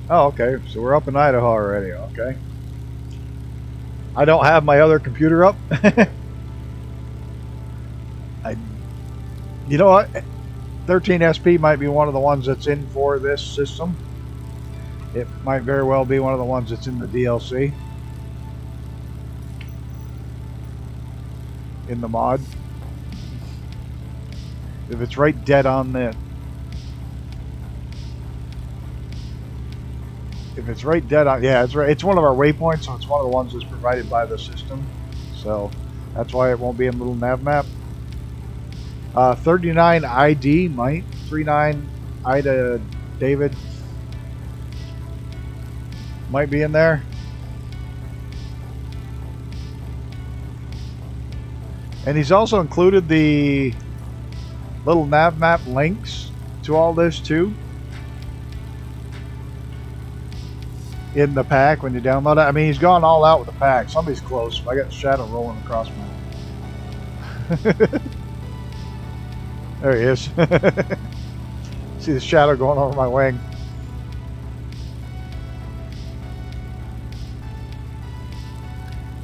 Oh, okay. So we're up in Idaho already. Okay. I don't have my other computer up. You know what? 13SP might be one of the ones that's in for this system. It might very well be one of the ones that's in the DLC. In the mod. If it's right dead on the... If it's right dead on... Yeah, it's right. It's one of our waypoints, so it's one of the ones that's provided by the system. So, that's why it won't be in little nav map. 39 ID might. 39 Ida David might be in there. And he's also included the little nav map links to all this too in the pack when you download it. I mean, he's gone all out with the pack. Somebody's close. I got the shadow rolling across my... There he is. See the shadow going over my wing.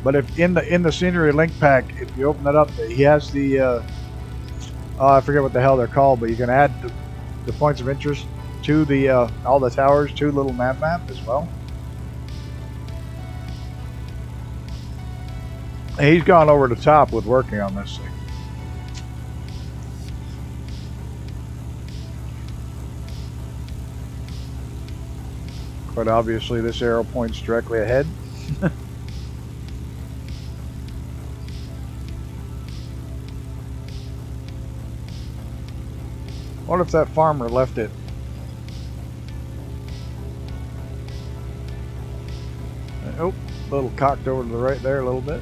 But if in the scenery link pack, if you open it up, he has the I forget what the hell they're called, but you can add the points of interest to the all the towers to little map as well. And he's gone over the top with working on this thing. But obviously this arrow points directly ahead. What if that farmer left it? Oh, a little cocked over to the right there a little bit.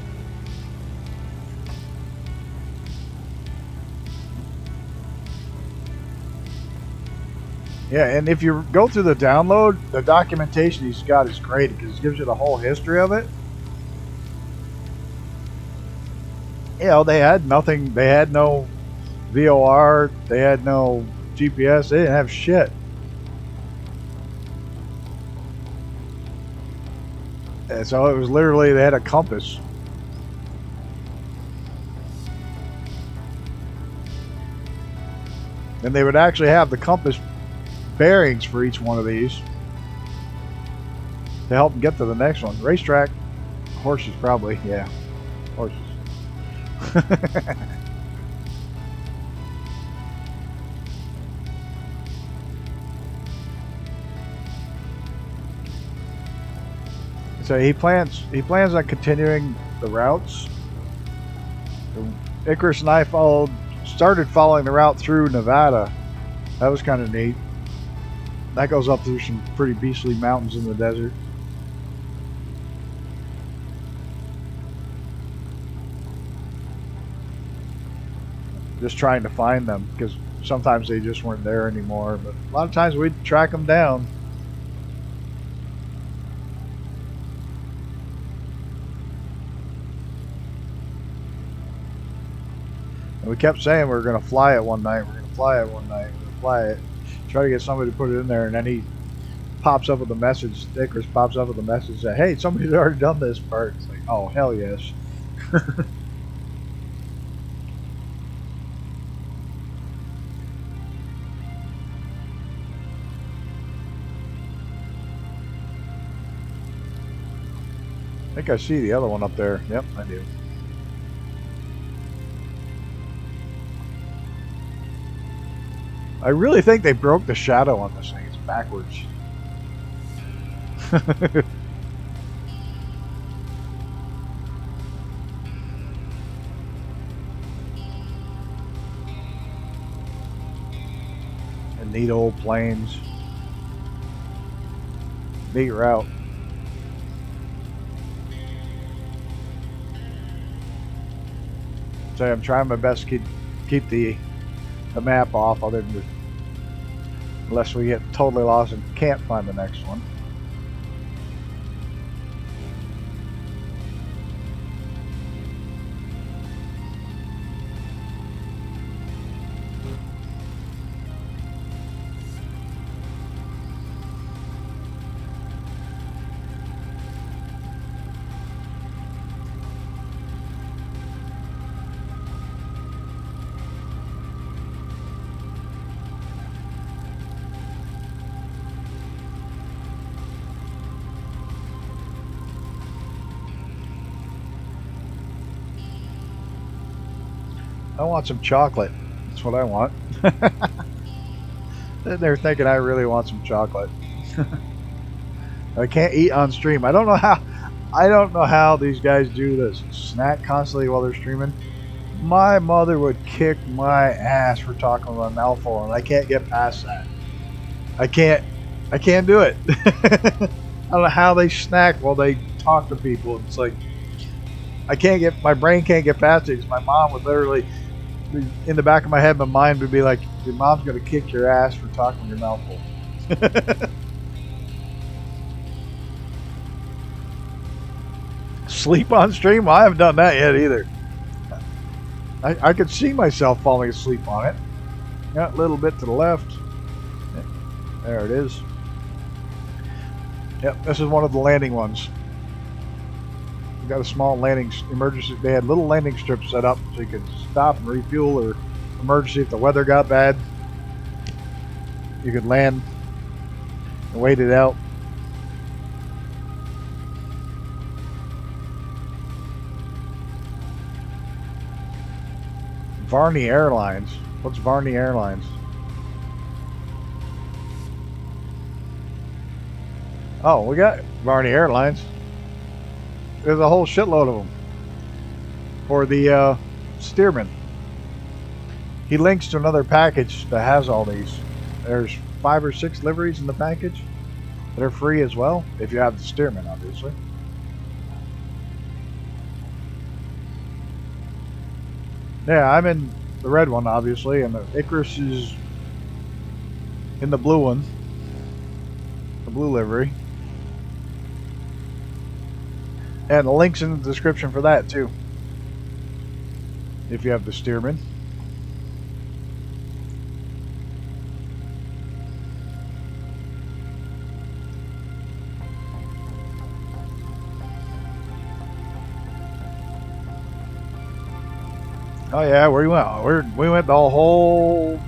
Yeah, and if you go through the download, the documentation he's got is great because it gives you the whole history of it. You know, they had nothing. They had no VOR. They had no GPS. They didn't have shit. And so it was literally, they had a compass. And they would actually have the compass bearings for each one of these to help them get to the next one. Racetrack, horses probably, yeah, horses. So he plans on continuing the routes. Icarus and I started following the route through Nevada. That was kind of neat. That goes up through some pretty beastly mountains in the desert. Just trying to find them because sometimes they just weren't there anymore. But a lot of times we'd track them down. And we kept saying we were going to fly it one night. We're going to fly it one night. We're going to fly it. Try to get somebody to put it in there, and then he pops up with a message. Icarus pops up with a message that, hey, somebody's already done this part. It's like, oh, hell yes. I think I see the other one up there. Yep, I do. I really think they broke the shadow on this thing. It's backwards. And neat old planes. Neat route. So I'm trying my best to keep the map off, other than unless we get totally lost and can't find the next one. want some chocolate. That's what I want. They're thinking I really want some chocolate. I can't eat on stream. I don't know how these guys do this. Snack constantly while they're streaming. My mother would kick my ass for talking with my mouth full, and I can't get past that. I can't do it. I don't know how they snack while they talk to people. It's like my brain can't get past it because my mom would literally, in the back of my head, my mind would be like, your mom's going to kick your ass for talking with your mouth full. Sleep on stream? Well, I haven't done that yet either. I could see myself falling asleep on it. Yeah, a little bit to the left. There it is. Yep, this is one of the landing ones. We got a small landing emergency. They had little landing strips set up so you could stop and refuel, or emergency if the weather got bad. You could land and wait it out. Varney Airlines. What's Varney Airlines? Oh, we got Varney Airlines. There's a whole shitload of them for the Stearman. He links to another package that has all these. There's 5 or 6 liveries in the package that are free as well, if you have the Stearman, obviously. Yeah, I'm in the red one, obviously, and the Icarus is in the blue one. The blue livery. And the link's in the description for that, too. If you have the Stearman. Oh yeah, where we went? We went the whole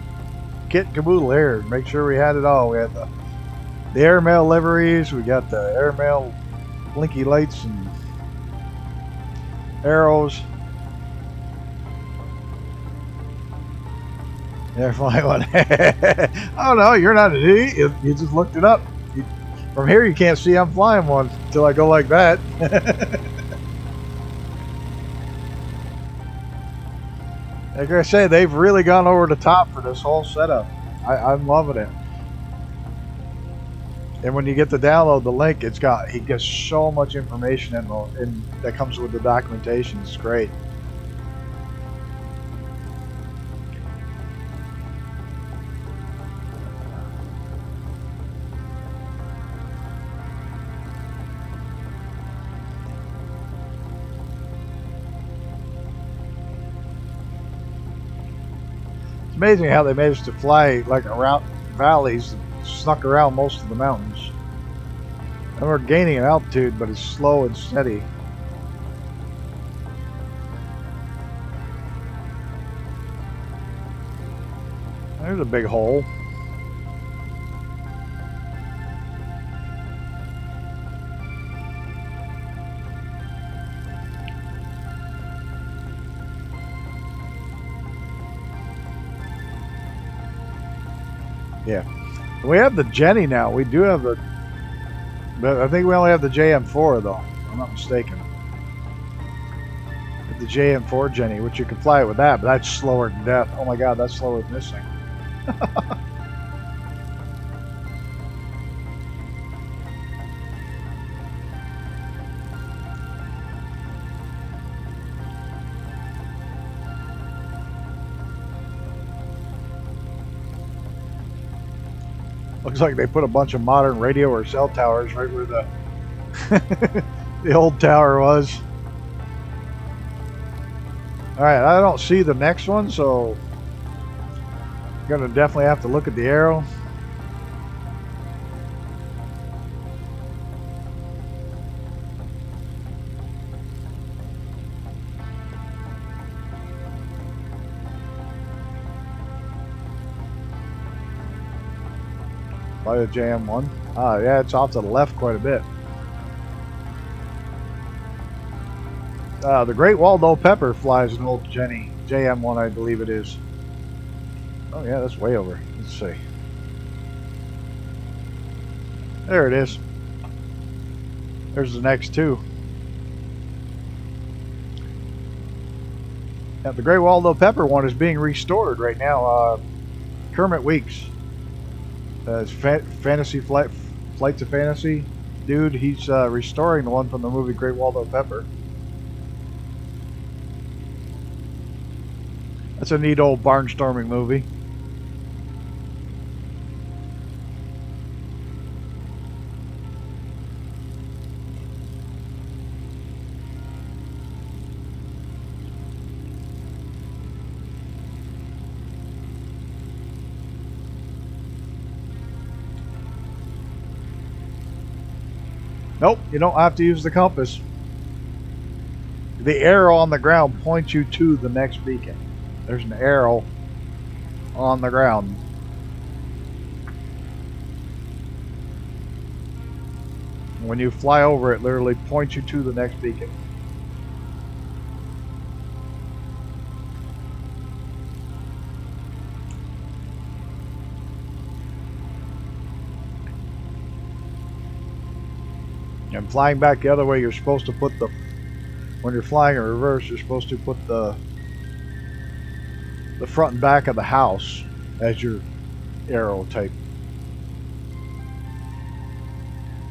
kit caboodle here. Make sure we had it all. We had the airmail liveries. We got the airmail blinky lights and arrows. Yeah, flying one. Oh no, you're not an idiot. You just looked it up. From here, you can't see I'm flying one until I go like that. Like I say, they've really gone over the top for this whole setup. I'm loving it. And when you get to download the link, he gets so much information in that comes with the documentation. It's great. It's amazing how they managed to fly like around valleys, snuck around most of the mountains. And we're gaining in altitude, but it's slow and steady. There's a big hole. Yeah, we have the Jenny now. We do have the, but I think we only have the JM4 though. If I'm not mistaken. The JM4 Jenny, which you can fly with that, but that's slower than death. Oh my God, that's slower than this thing. Looks like they put a bunch of modern radio or cell towers right where the the old tower was. Alright, I don't see the next one, so I'm gonna definitely have to look at the arrow. By the JM1. Ah, yeah, it's off to the left quite a bit. The Great Waldo Pepper flies an old Jenny. JM1, I believe it is. Oh yeah, that's way over. Let's see. There it is. There's the next two. Now, the Great Waldo Pepper one is being restored right now. Kermit Weeks. Fantasy Flights of Fantasy dude, he's restoring the one from the movie Great Waldo Pepper. That's a neat old barnstorming movie. Nope, you don't have to use the compass. The arrow on the ground points you to the next beacon. There's an arrow on the ground. When you fly over it, literally points you to the next beacon. And flying back the other way, you're supposed to put the, when you're flying in reverse, you're supposed to put the front and back of the house as your arrow type.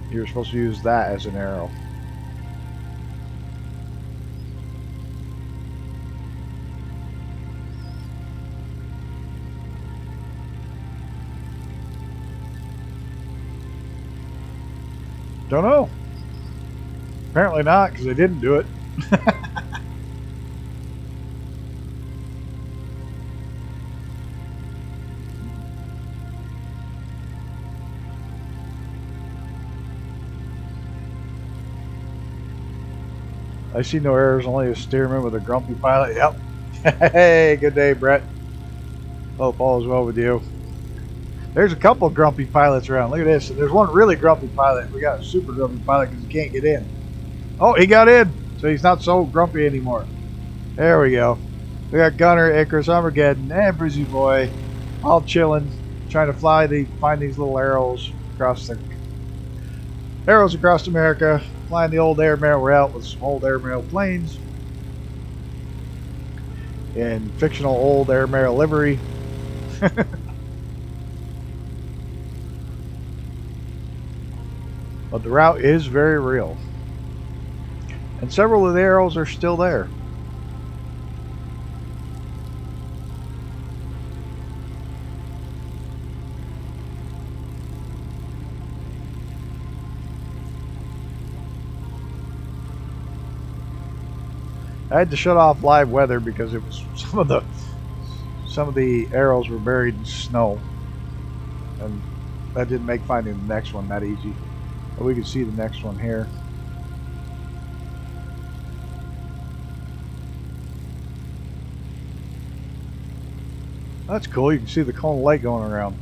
You're supposed to use that as an arrow. Don't know. Apparently not, because they didn't do it. I see no errors, only a steerman with a grumpy pilot. Yep. Hey, good day, Brett. Hope all is well with you. There's a couple grumpy pilots around. Look at this. There's one really grumpy pilot. We got a super grumpy pilot because he can't get in. Oh, he got in, so he's not so grumpy anymore. There we go. We got Gunner, Icarus, Armageddon, and Brizzy Boy, all chilling, trying to find these little arrows across America, flying the old airmail route with some old airmail planes in fictional old airmail livery. But the route is very real. And several of the arrows are still there. I had to shut off live weather because it was some of the arrows were buried in snow, and that didn't make finding the next one that easy. But we can see the next one here. That's cool. You can see the cone of light going around.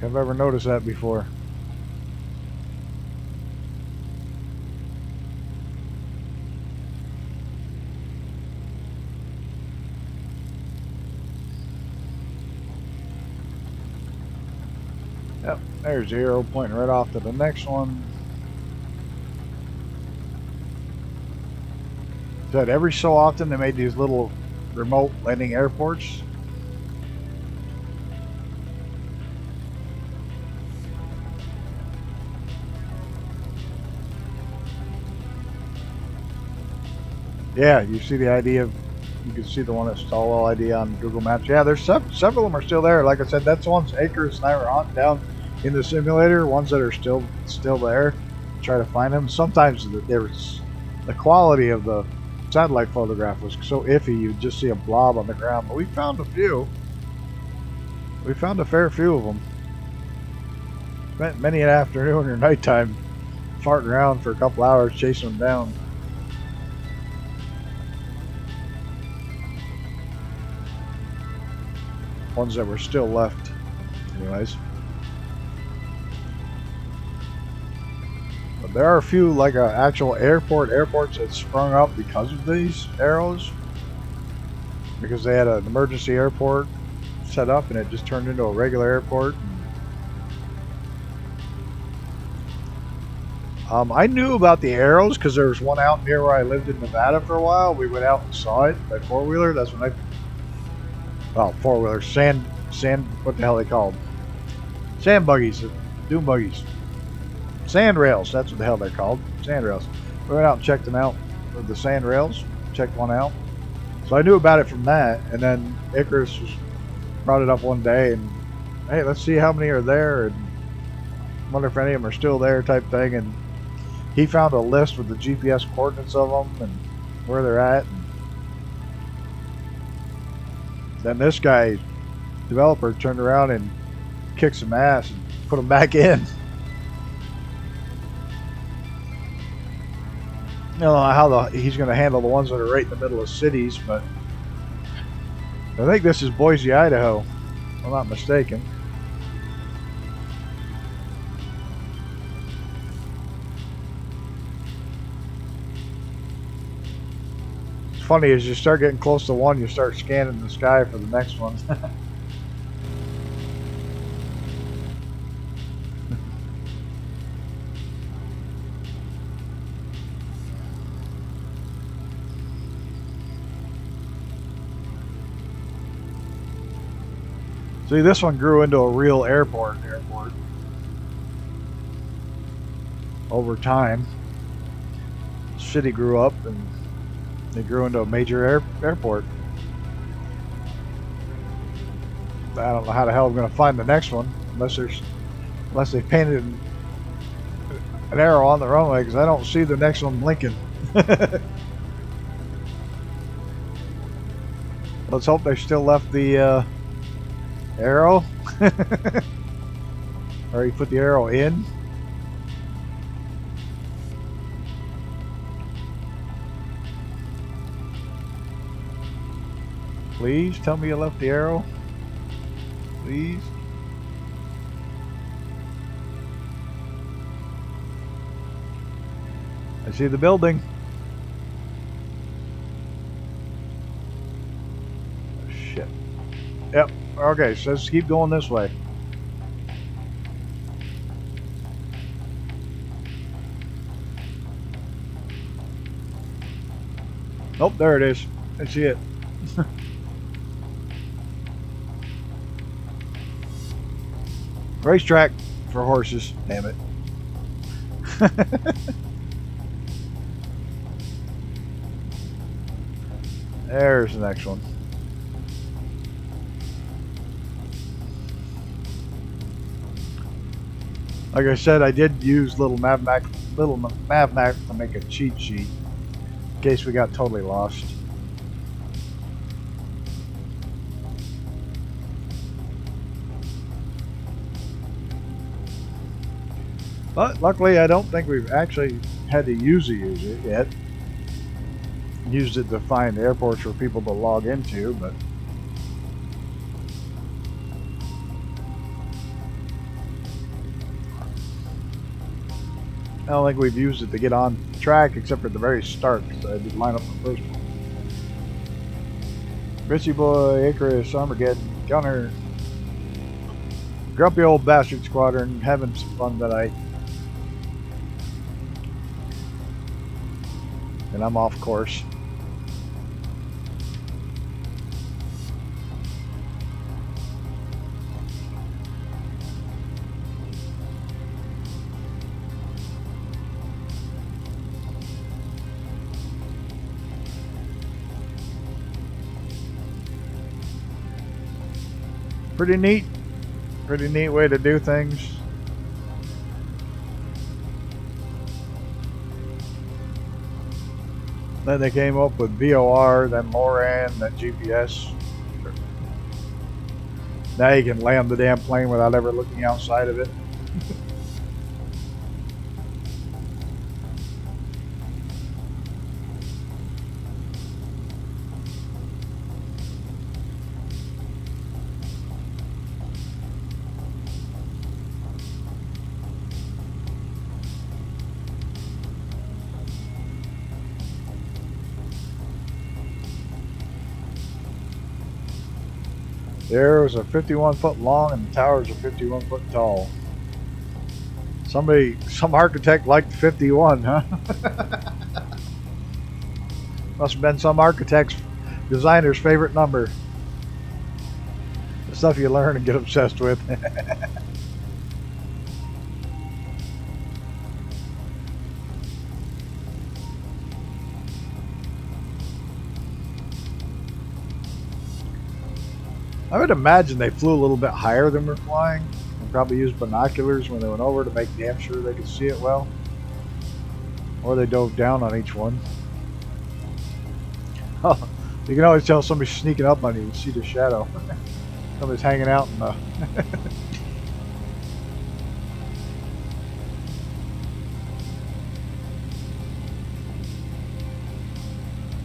I've ever noticed that before. Yep, there's the arrow pointing right off to the next one. Said every so often they made these little remote landing airports. Yeah, you see the idea of, you can see the one that's Stallwell ID on Google Maps. Yeah, there's several of them are still there. Like I said, that's the ones Icarus and I were hunting down in the simulator. Ones that are still there. Try to find them. Sometimes there's the quality of the satellite photograph was so iffy, you'd just see a blob on the ground. But we found a few. We found a fair few of them. Spent many an afternoon or nighttime farting around for a couple hours chasing them down. Ones that were still left, anyways. But there are a few, like actual airports that sprung up because of these arrows. because they had an emergency airport set up and it just turned into a regular airport. I knew about the arrows because there was one out near where I lived in Nevada for a while. We went out and saw it by four-wheeler. That's when four-wheeler, sand, what the hell are they called? Sand buggies, dune buggies. Sand rails, that's what the hell they're called, sand rails. We went out and checked them out with the sand rails, checked one out. So I knew about it from that, and then Icarus brought it up one day, and hey, let's see how many are there, and wonder if any of them are still there type thing, and he found a list with the GPS coordinates of them and where they're at. And then this guy, developer, turned around and kicked some ass and put them back in. I don't know how he's going to handle the ones that are right in the middle of cities, but I think this is Boise, Idaho, if I'm not mistaken. It's funny, as you start getting close to one, you start scanning the sky for the next one. See, this one grew into a real airport over time. The city grew up and they grew into a major airport. I don't know how the hell I'm going to find the next one unless they painted an arrow on the runway, because I don't see the next one blinking. Let's hope they still left the arrow. Or he put the arrow in. Please tell me you left the arrow. Please. I see the building. Oh, shit. Yep. Okay, so let's keep going this way. Nope, there it is. I see it. Racetrack for horses, damn it. There's the next one. Like I said, I did use little MavMac to make a cheat sheet in case we got totally lost. But luckily, I don't think we've actually had to use it yet. Used it to find airports for people to log into, but I don't think we've used it to get on track except for the very start, because I did line up the first one. Richie Boy, Icarus, Armageddon, Gunner, Grumpy Old Bastard Squadron, having some fun tonight. And I'm off course. Pretty neat way to do things. Then they came up with VOR, then LORAN, then GPS. Now you can land the damn plane without ever looking outside of it. The arrows are 51 foot long and the towers are 51 foot tall. Some architect liked 51, huh? Must have been some architect's designer's favorite number. The stuff you learn and get obsessed with. I would imagine they flew a little bit higher than we're flying and probably used binoculars when they went over to make damn sure they could see it well. Or they dove down on each one. Oh, you can always tell somebody's sneaking up on you. You see the shadow. Somebody's hanging out in the...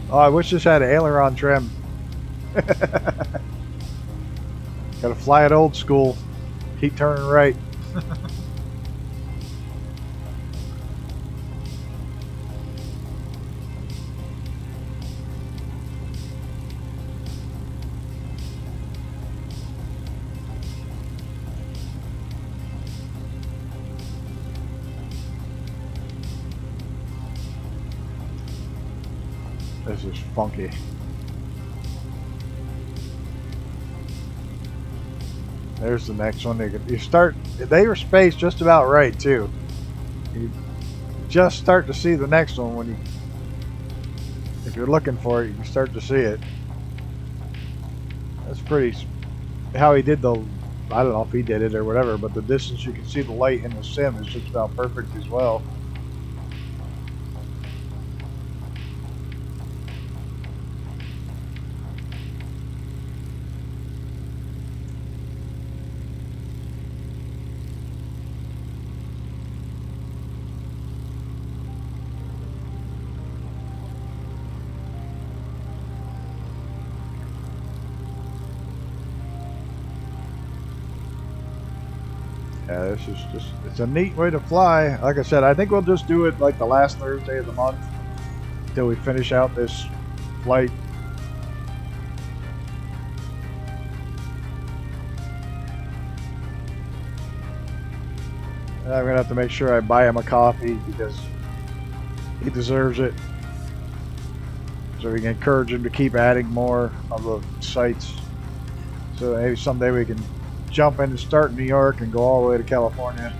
Oh, I wish this had an aileron trim. Gotta fly it old school. Keep turning right. This is funky. There's the next one. They were spaced just about right too. You just start to see the next one if you're looking for it, you can start to see it. That's pretty, how he did I don't know if he did it or whatever, but the distance you can see the light in the sim is just about perfect as well. Yeah, this is it's a neat way to fly. Like I said, I think we'll just do it like the last Thursday of the month until we finish out this flight. And I'm gonna have to make sure I buy him a coffee because he deserves it. So we can encourage him to keep adding more of the sites. So maybe someday we can jump in and start in New York and go all the way to California.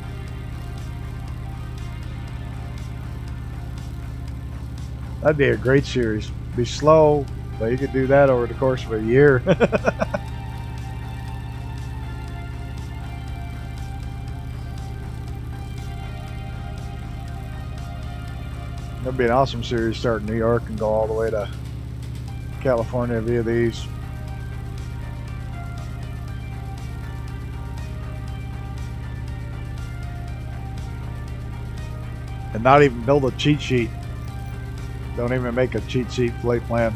That'd be a great series. Be slow, but you could do that over the course of a year. That'd be an awesome series. Start in New York and go all the way to California via these. And not even build a cheat sheet. Don't even make a cheat sheet flight plan.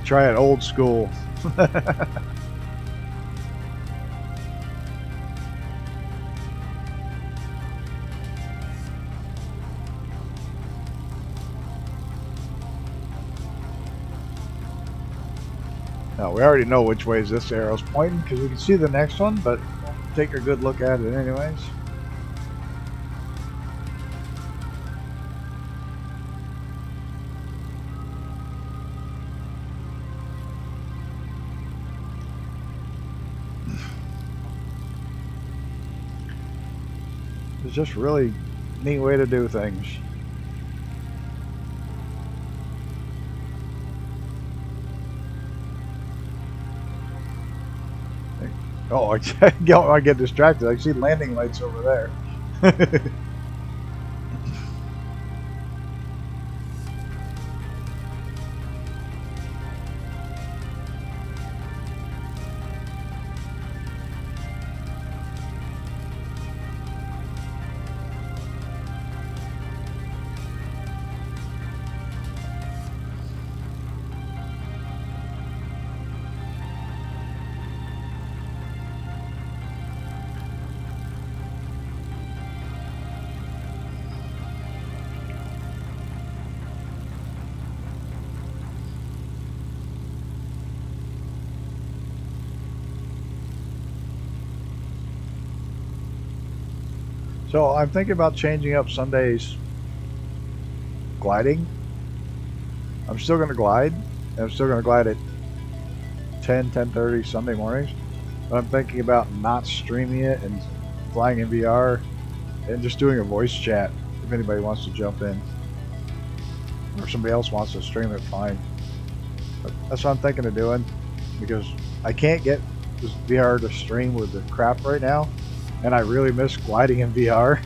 Try it old school. Now, we already know which way this arrow's pointing because we can see the next one, but we'll take a good look at it anyways. It's just really neat way to do things. Oh, I get distracted. I see landing lights over there. So I'm thinking about changing up Sunday's gliding. I'm still going to glide. I'm still going to glide at 10:30 Sunday mornings. But I'm thinking about not streaming it and flying in VR and just doing a voice chat if anybody wants to jump in. Or somebody else wants to stream it, fine. But that's what I'm thinking of doing, because I can't get this VR to stream with the crap right now, and I really miss gliding in VR.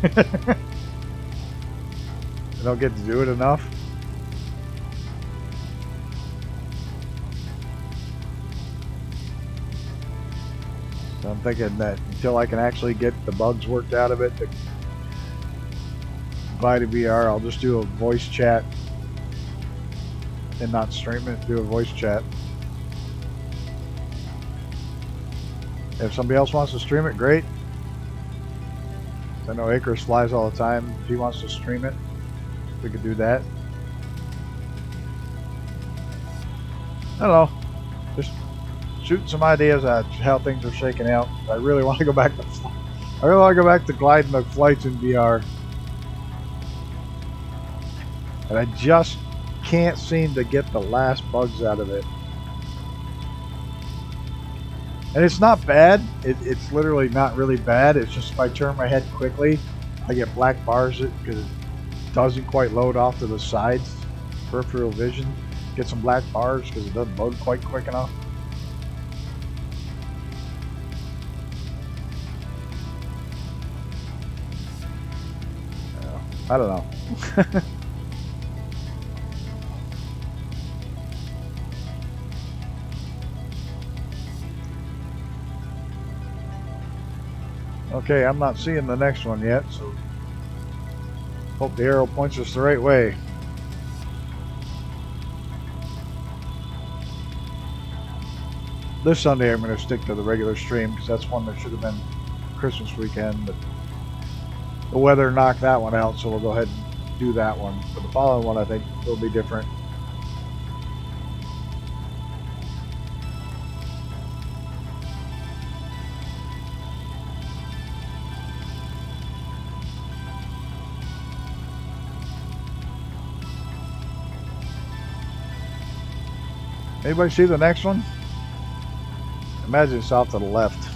I don't get to do it enough. So I'm thinking that until I can actually get the bugs worked out of it to glide in VR, I'll just do a voice chat and not stream it, do a voice chat. If somebody else wants to stream it, great. I know Icarus flies all the time. If he wants to stream it, we could do that. I don't know. Just shooting some ideas at how things are shaking out. I really want to go back to gliding the flights in VR. And I just can't seem to get the last bugs out of it. And it's not bad. It's literally not really bad. It's just if I turn my head quickly, I get black bars because it doesn't quite load off to the sides. Peripheral vision. Get some black bars because it doesn't load quite quick enough. I don't know. Okay, I'm not seeing the next one yet, so hope the arrow points us the right way. This Sunday I'm going to stick to the regular stream because that's one that should have been Christmas weekend, but the weather knocked that one out, so we'll go ahead and do that one. But the following one I think will be different. Anybody see the next one? Imagine it's off to the left.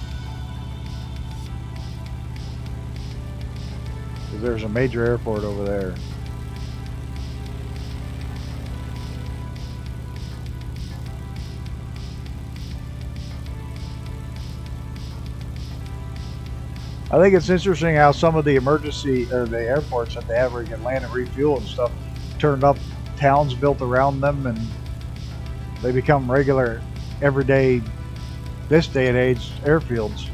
Because there's a major airport over there. I think it's interesting how some of the emergency or the airports that they have where you can land and refuel and stuff turned up towns built around them, and they become regular, everyday, this day and age, airfields.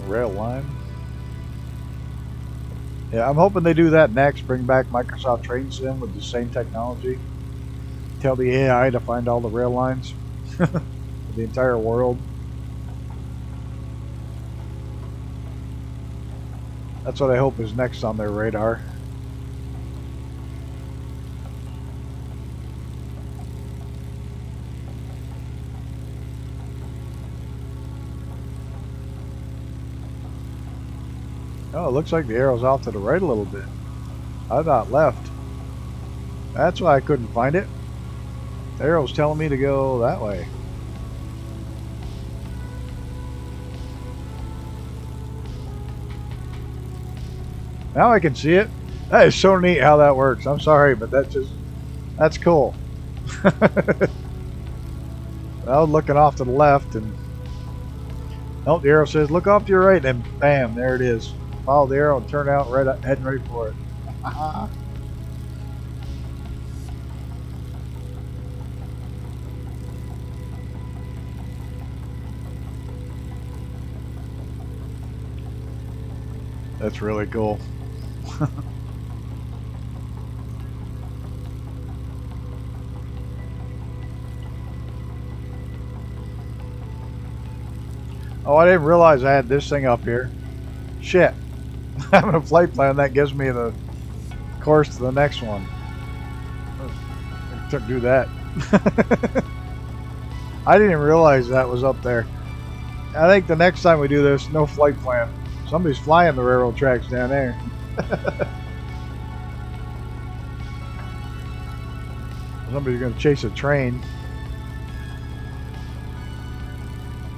Rail line. Yeah, I'm hoping they do that next. Bring back Microsoft Train Sim with the same technology. Tell the AI to find all the rail lines. The entire world. That's what I hope is next on their radar. Oh, it looks like the arrow's off to the right a little bit. I thought left. That's why I couldn't find it. The arrow's telling me to go that way. Now I can see it. That is so neat how that works. I'm sorry, but that's cool. I was looking off to the left, and oh, the arrow says look off to your right, and bam, there it is. Follow the arrow and turn out right up, heading right for it. That's really cool. Oh, I didn't realize I had this thing up here. Shit. Having a flight plan, that gives me the course to the next one. I took do that. I didn't realize that was up there. I think the next time we do this, no flight plan. Somebody's flying the railroad tracks down there. Somebody's going to chase a train.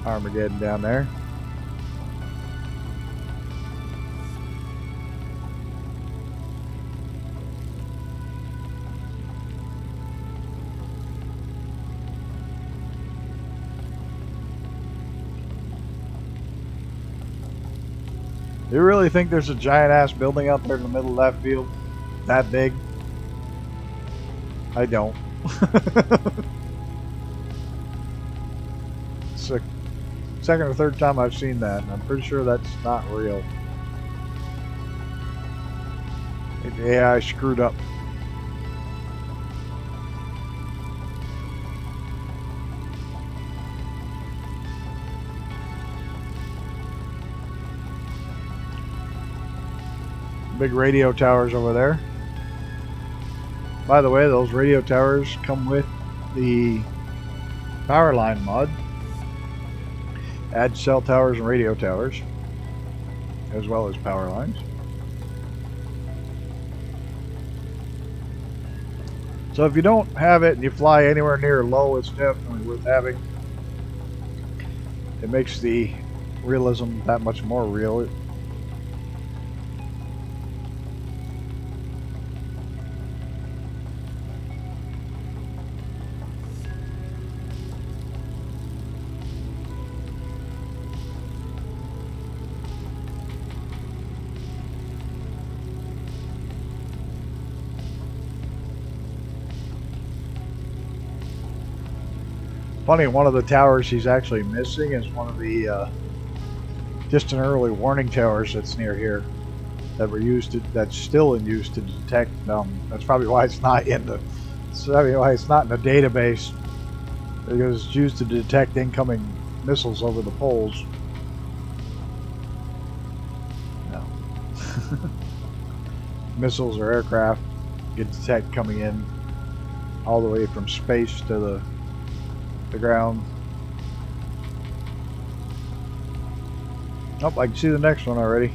Armageddon down there. You really think there's a giant ass building out there in the middle of that field? That big? I don't. It's the second or third time I've seen that, and I'm pretty sure that's not real. Yeah, I screwed up. Big radio towers over there. By the way, those radio towers come with the power line mod. Add cell towers and radio towers, as well as power lines. So if you don't have it and you fly anywhere near low, it's definitely worth having. It makes the realism that much more real. Funny, one of the towers he's actually missing is one of the just an early warning towers that's near here that were used to, that's still in use to detect. That's probably why it's not in the. That's probably why it's not in the database, because it's used to detect incoming missiles over the poles. No. Missiles or aircraft can detect coming in all the way from space to the ground. Oh, I can see the next one already.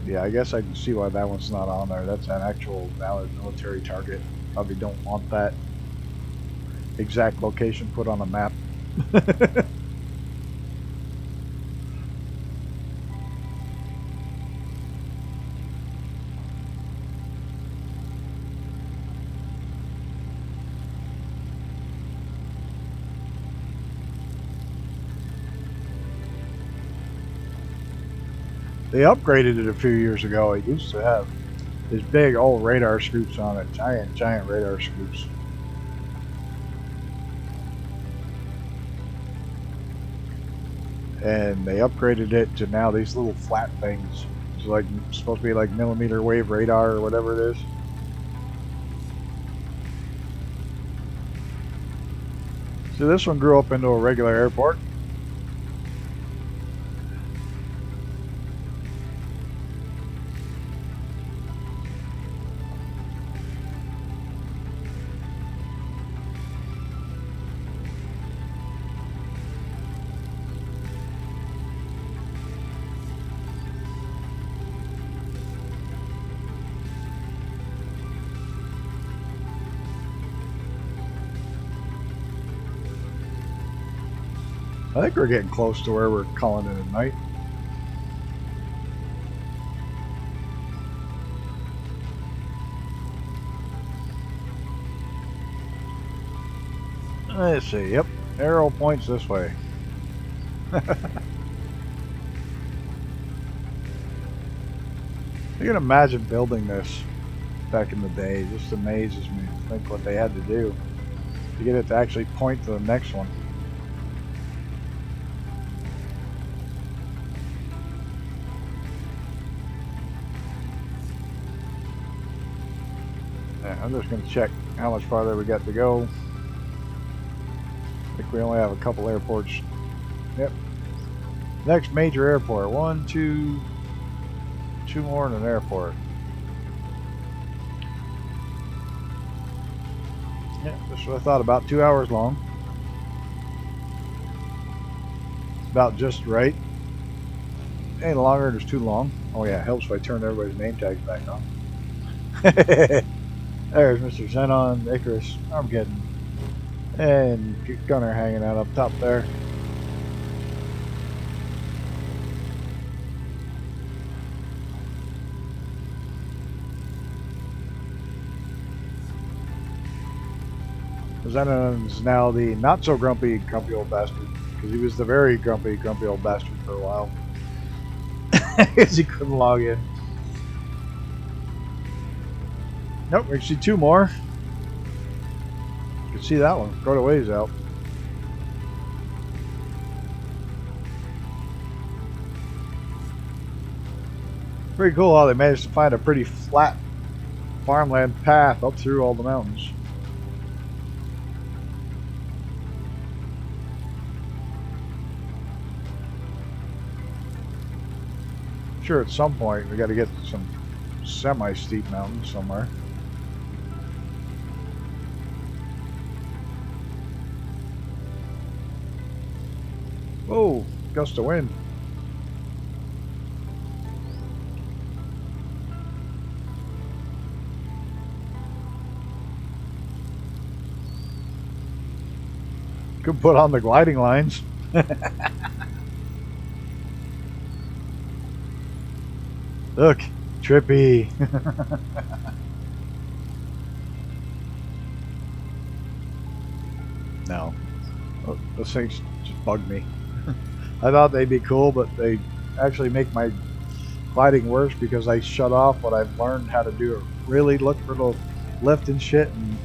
Yeah, I guess I can see why that one's not on there. That's an actual valid military target. Probably don't want that exact location put on a map. They upgraded it a few years ago. It used to have these big old radar scoops on it, giant radar scoops. And they upgraded it to now these little flat things. It's like supposed to be like millimeter wave radar or whatever it is. So this one grew up into a regular airport. I think we're getting close to where we're calling it a night. Let's see, yep, arrow points this way. You can imagine building this back in the day. It just amazes me to think what they had to do to get it to actually point to the next one. Alright, I'm just going to check how much farther we got to go. I think we only have a couple airports. Yep. Next major airport. Two more in an airport. Yeah, that's what I thought. About 2 hours long. About just right. Any longer, it's too long. Oh yeah, it helps if I turn everybody's name tags back on. There's Mr. Xenon, Icarus, Armageddon, and Gunner hanging out up top there. Xenon's now the not so grumpy old bastard, because he was the very grumpy old bastard for a while. Because he couldn't log in. Nope, we can see two more. You can see that one quite a ways out. Pretty cool how they managed to find a pretty flat farmland path up through all the mountains. Sure, at some point we got to get some semi-steep mountains somewhere. Whoa, gust of wind. Could put on the gliding lines. Look, trippy. No, those things just bug me. I thought they'd be cool, but they actually make my gliding worse because I shut off what I've learned how to do. Really look for the lift and shit and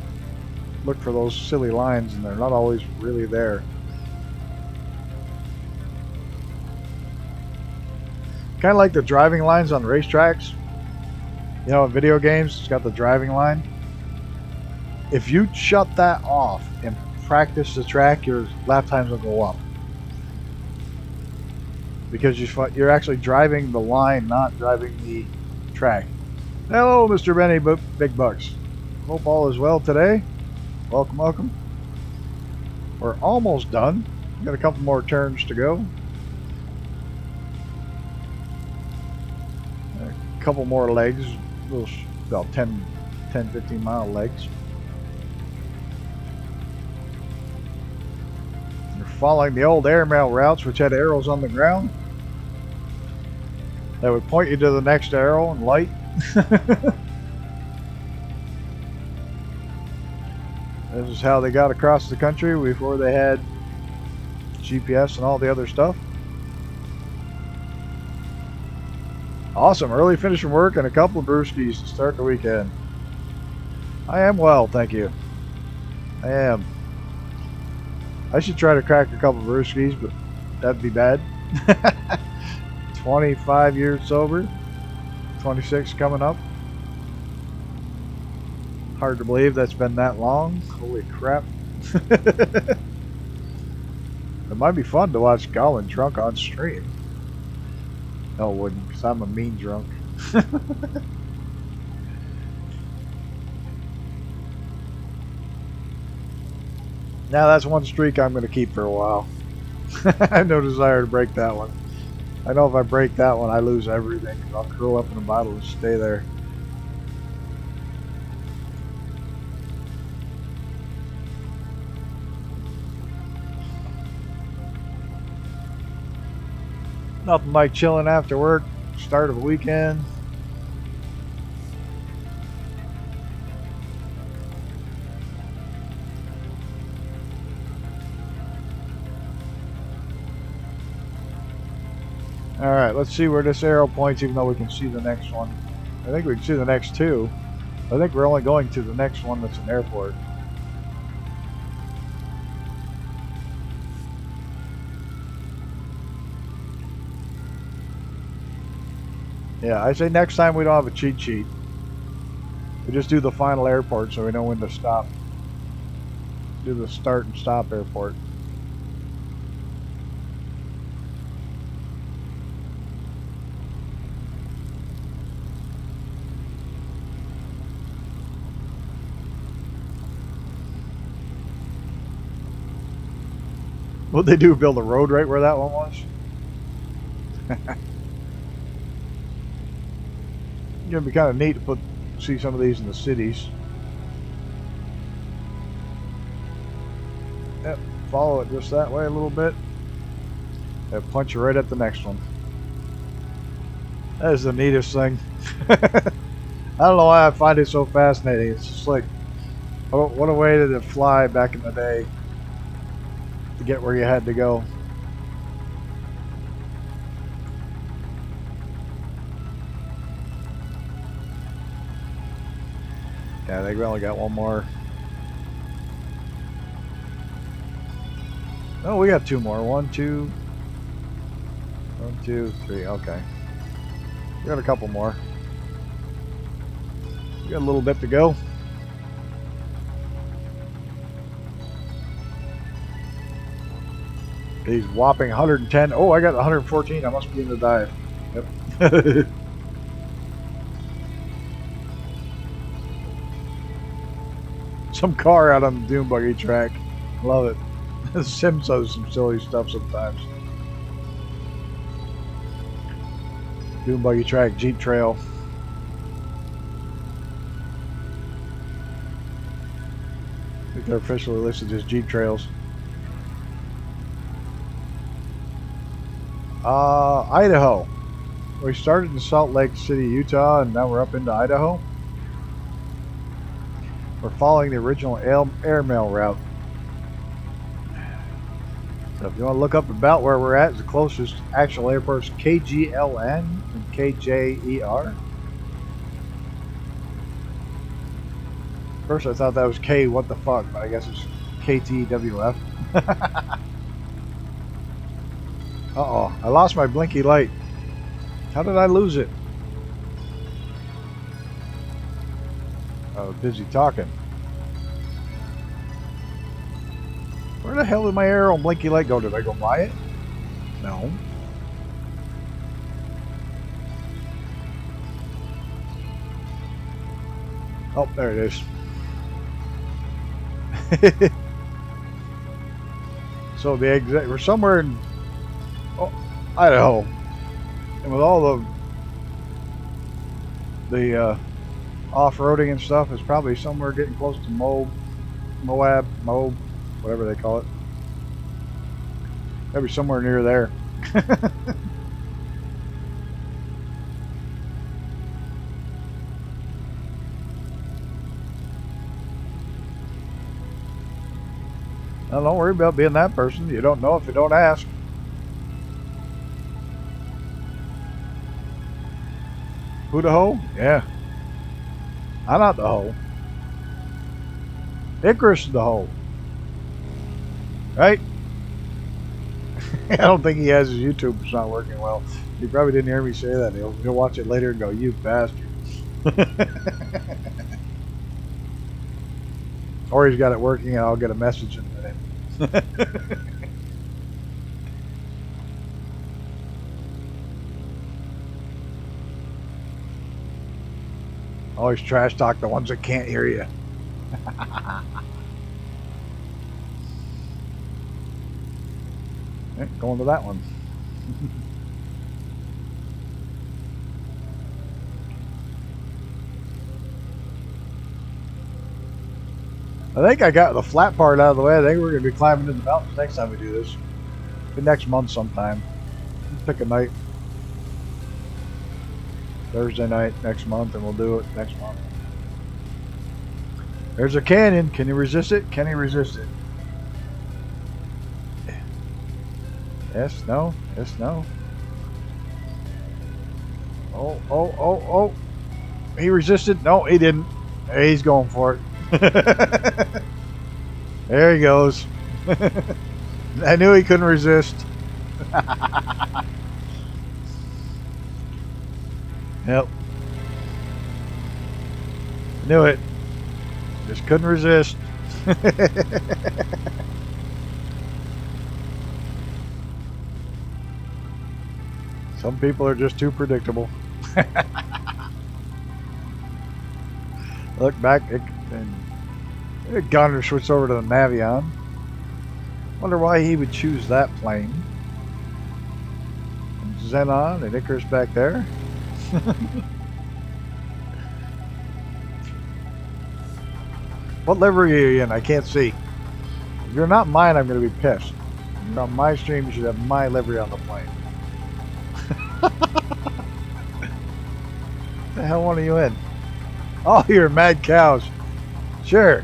look for those silly lines, and they're not always really there. Kind of like the driving lines on racetracks. You know, in video games, it's got the driving line. If you shut that off and practice the track, your lap times will go up. Because you're actually driving the line, not driving the track. Hello, Mr. Benny Big Bucks. Hope all is well today. Welcome, welcome. We're almost done. We've got a couple more turns to go. A couple more legs. About 10-15 mile legs. You're following the old airmail routes, which had arrows on the ground that would point you to the next arrow and light. This is how they got across the country before they had GPS and all the other stuff. Awesome, early finish from work and a couple of brewskis to start the weekend. I am well, thank you. I am. I should try to crack a couple of brewskis, but that'd be bad. 25 years sober, 26 coming up. Hard to believe that's been that long. Holy crap. It might be fun to watch Goblin drunk on stream. No, it wouldn't, because I'm a mean drunk. Now that's one streak I'm going to keep for a while. I have no desire to break that one. I know if I break that one, I lose everything. I'll curl up in a bottle and stay there. Nothing like chilling after work, start of a weekend. Alright, let's see where this arrow points, even though we can see the next one. I think we can see the next two. I think we're only going to the next one that's an airport. Yeah, I say next time we don't have a cheat sheet. We just do the final airport so we know when to stop. Do the start and stop airport. What'd they do? Build a road right where that one was? It'd be kind of neat to see some of these in the cities. Yep, follow it just that way a little bit. Yep, punch you right at the next one. That is the neatest thing. I don't know why I find it so fascinating. It's just like, oh, what a way to fly back in the day to get where you had to go. Yeah, I think we only got one more. Oh, we got two more. 1, 2, 1, 2, 3. Okay. We got a couple more. We got a little bit to go. He's whopping 110. Oh, I got 114. I must be in the dive. Yep. Some car out on the dune buggy track. Love it. Sims does some silly stuff sometimes. Dune buggy track, Jeep trail. I think they're officially listed as Jeep trails. Idaho. We started in Salt Lake City, Utah, and now we're up into Idaho. We're following the original airmail route. So if you want to look up about where we're at, the closest actual airport's KGLN and KJER. First I thought that was K what the fuck, but I guess it's KTWF. Uh-oh, I lost my blinky light. How did I lose it? I was busy talking. Where the hell did my arrow and blinky light go? Did I go buy it? No. Oh, there it is. So we're somewhere in Idaho, and with all the off-roading and stuff, it's probably somewhere getting close to Moab, whatever they call it. Maybe somewhere near there. Don't worry about being that person. You don't know if you don't ask. Who the hoe? Yeah. I'm not the hoe. Icarus is the hoe. Right? I don't think he has his YouTube. It's not working well. He probably didn't hear me say that. He'll watch it later and go, you bastard. Or he's got it working and I'll get a message in a minute. Always trash talk the ones that can't hear you. Going to that one. I think I got the flat part out of the way. I think we're going to be climbing in the mountains next time we do this. Maybe next month sometime. Let's pick a night. Thursday night next month, and we'll do it next month. There's a canyon. Can you resist it? Can he resist it? Yes, no, yes, no. Oh. He resisted. No, he didn't. He's going for it. There he goes. I knew he couldn't resist. Yep. Knew it. Just couldn't resist. Some people are just too predictable. Look back, and Gunner switched over to the Navion. Wonder why he would choose that plane. And Xenon and Icarus back there. What livery are you in? I can't see. If you're not mine, I'm going to be pissed. If you're on my stream, you should have my livery on the plane. What the hell one are you in? Oh, you're Mad Cows. Sure.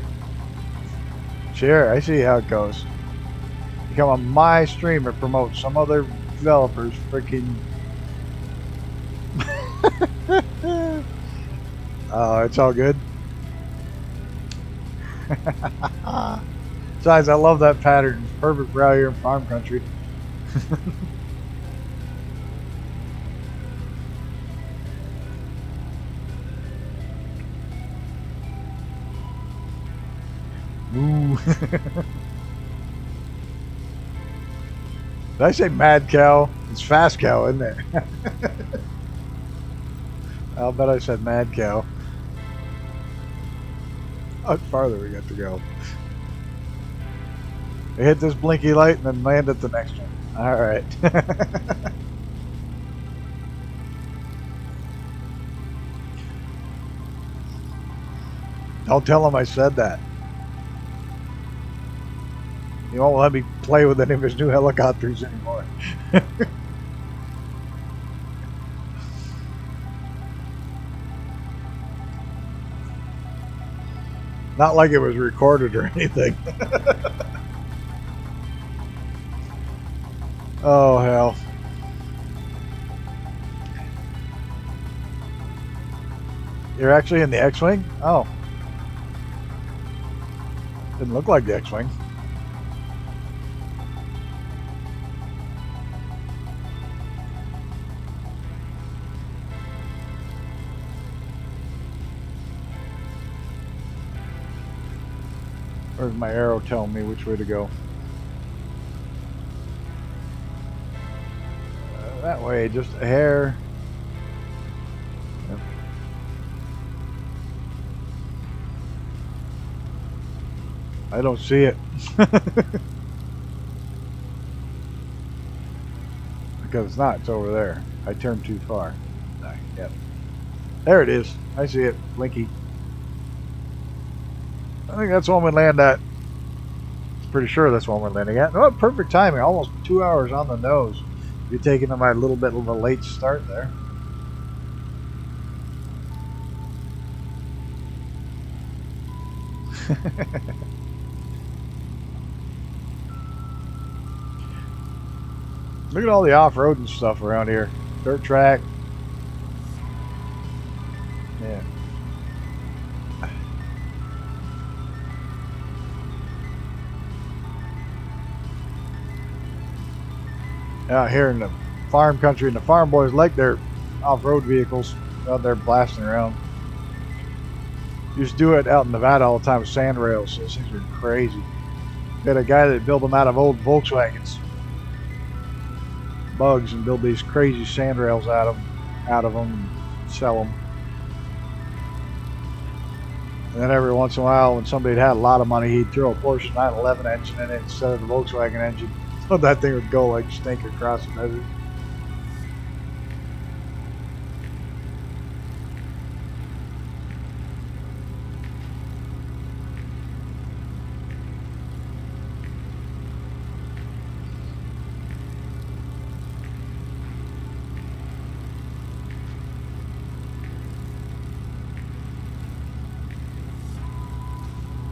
Sure, I see how it goes. You come on my stream and promote some other developer's freaking... Oh, it's all good. Besides, I love that pattern. It's perfect for out here in farm country. Ooh. Did I say mad cow? It's fast cow, isn't it? I'll bet I said mad cow. How much farther we got to go? We hit this blinky light and then land at the next one. Alright. Don't tell him I said that. He won't let me play with any of his new helicopters anymore. Not like it was recorded or anything. Oh, hell. You're actually in the X-Wing? Oh. Didn't look like the X-Wing. Where's my arrow telling me which way to go? That way, just a hair. Yep. I don't see it. Because it's not, it's over there. I turned too far. Yep. There it is. I see it. Blinky. I think that's the one we land at. Pretty sure that's one we're landing at. Oh, perfect timing. Almost 2 hours on the nose. You're taking them a little bit of a late start there. Look at all the off-road and stuff around here. Dirt track. Yeah. Out here in the farm country, and the farm boys like their off-road vehicles out there blasting around. Used to do it out in Nevada all the time with sand rails. Those things are crazy. They had a guy that built them out of old Volkswagens, bugs, and build these crazy sand rails out of them and sell them. And then every once in a while, when somebody had a lot of money, he'd throw a Porsche 911 engine in it instead of the Volkswagen engine. So that thing would go like stink across the desert.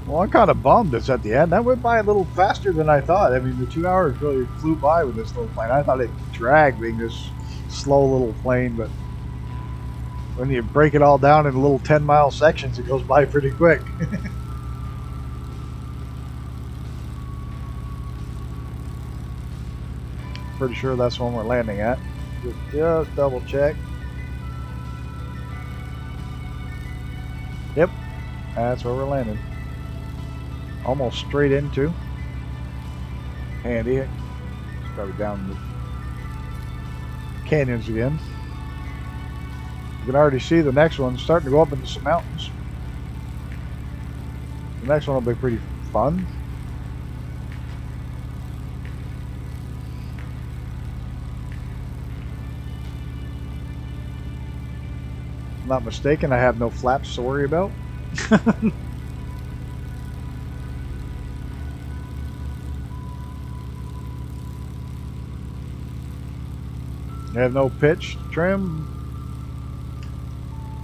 Well, I'm kind of bummed it's at the end. That went by a little faster than I thought. I mean, the 2 hours really flew by with this little plane. I thought it dragged being this slow little plane, but when you break it all down in little 10-mile sections, it goes by pretty quick. Pretty sure that's when we're landing at. Just double check. Yep, That's where we're landing. Almost straight into. Handy. It's probably down the canyons again. You can already see the next one starting to go up into some mountains. The next one will be pretty fun. If I'm not mistaken, I have no flaps to worry about. I have no pitch, trim.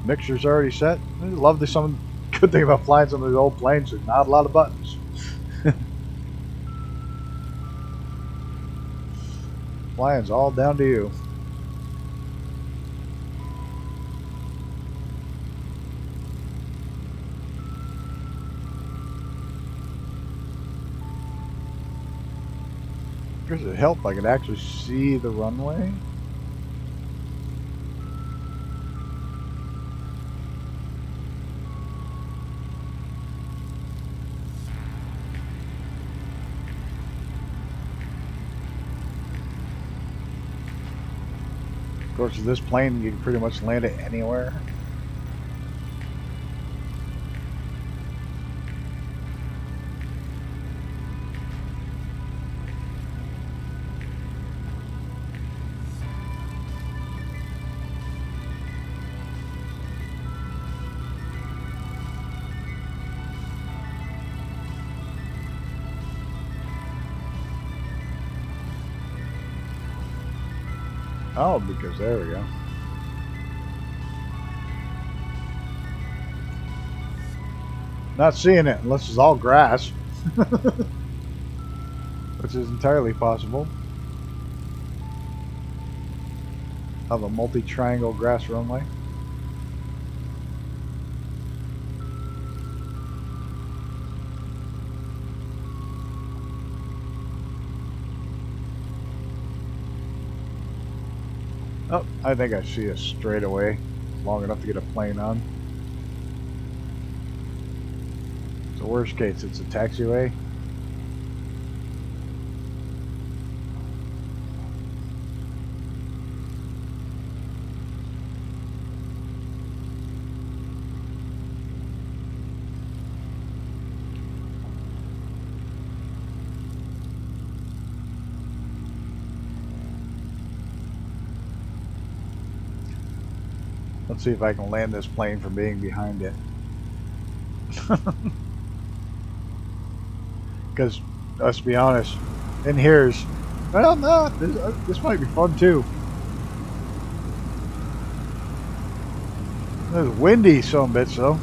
Mixture's already set. I love this. Some good thing about flying some of these old planes. There's not a lot of buttons. Flying's all down to you. Does it help I can actually see the runway? Of course, with this plane, you can pretty much land it anywhere. Oh, because there we go. Not seeing it unless it's all grass. Which is entirely possible. Of a multi-triangle grass runway. Oh, I think I see a straightaway long enough to get a plane on. So worst case, it's a taxiway. Let's see if I can land this plane from being behind it. Because, let's be honest, in here's, well, no, this might be fun too. It's windy some bits though.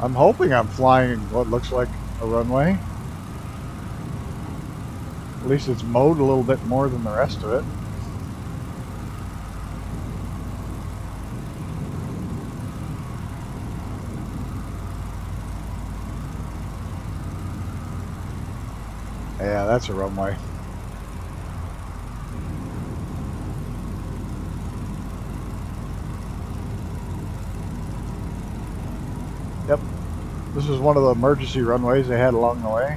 I'm hoping I'm flying what looks like a runway. At least it's mowed a little bit more than the rest of it. Yeah, that's a runway. Yep. This is one of the emergency runways they had along the way.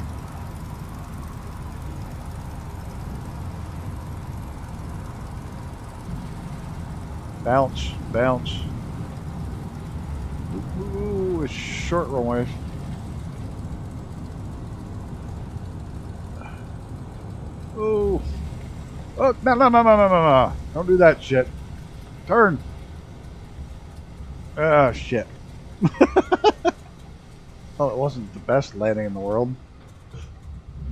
Bounce, bounce. Ooh, it's short runways. Oh, oh, no. Don't do that shit. Turn. Ah, shit. Well, it wasn't the best landing in the world.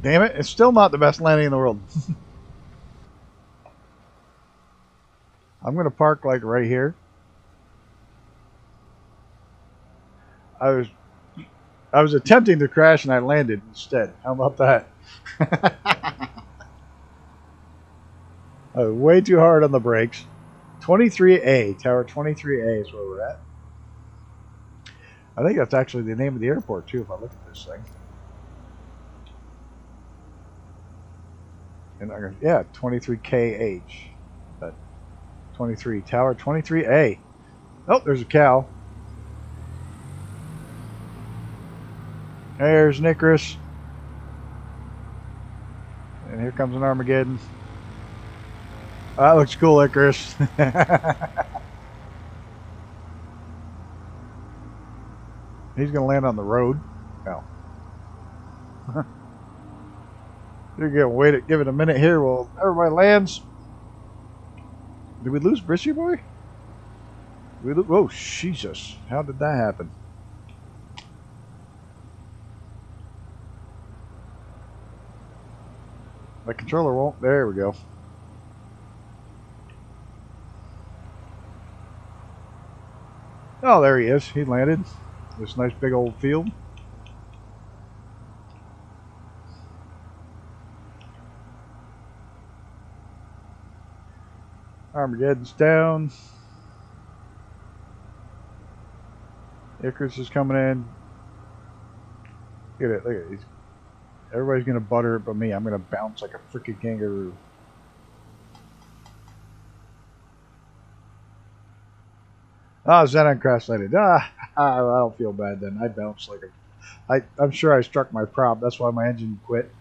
Damn it, it's still not the best landing in the world. I'm going to park like right here. I was attempting to crash and I landed instead. How about that? I was way too hard on the brakes. 23A, Tower 23A is where we're at. I think that's actually the name of the airport too if I look at this thing. And yeah, 23KH. But 23, Tower 23A. Oh, there's a cow. There's an Icarus. And here comes an Armageddon. Oh, that looks cool, Icarus. He's going to land on the road. Oh. You're going to wait, give it a minute here while everybody lands. Did we lose Brishy Boy? Oh, Jesus. How did that happen? My controller won't. There we go. Oh, there he is. He landed. This nice big old field. Armageddon's down. Icarus is coming in. Look at it. Look at it. Everybody's going to butter it but me. I'm going to bounce like a freaking kangaroo. Ah, Xenon crash-landed. I don't feel bad then. I bounced like a... I'm sure I struck my prop. That's why my engine quit.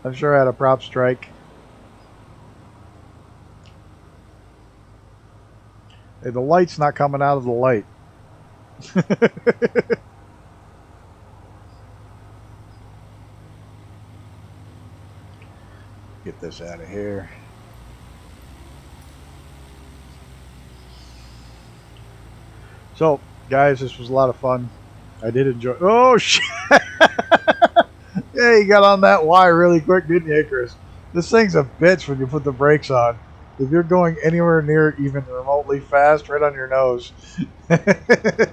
I'm sure I had a prop strike. Hey, the light's not coming out of the light. Get this out of here. So, guys, this was a lot of fun. I did enjoy... Oh, shit! Yeah, you got on that Y really quick, didn't you, Icarus? This thing's a bitch when you put the brakes on. If you're going anywhere near even remotely fast, right on your nose. I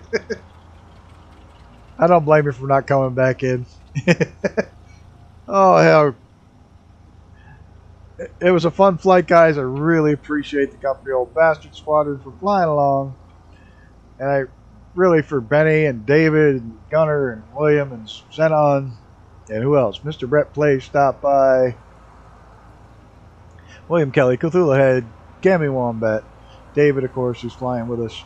don't blame you for not coming back in. Oh, hell. It was a fun flight, guys. I really appreciate the Company Old Bastard Squadron for flying along. And I really, for Benny and David and Gunner and William and Xenon and who else? Mr. Brett Play stopped by. William Kelly, Cthulhu Head, Gammy Wombat, David, of course, who's flying with us.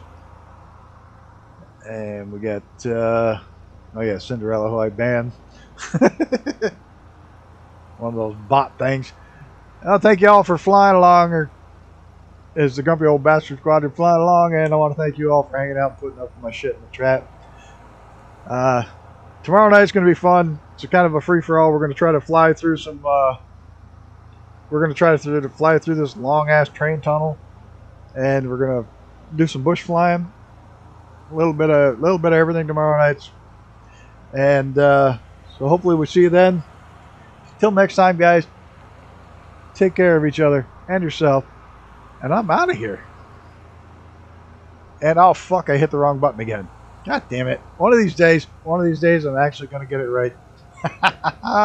And we got, oh yeah, Cinderella, who I banned. One of those bot things. I'll thank you all for flying along, or is the Grumpy Old Bastard Squadron flying along, and I want to thank you all for hanging out and putting up with my shit in the trap. Tomorrow night's going to be fun. It's kind of a free-for-all. We're going to try to fly through some, we're going to try to fly through this long-ass train tunnel, and we're going to do some bush flying. A little bit of everything tomorrow night. And so hopefully we'll see you then. Till next time, guys, take care of each other and yourself. And I'm out of here. And oh fuck, I hit the wrong button again. God damn it. One of these days, I'm actually going to get it right.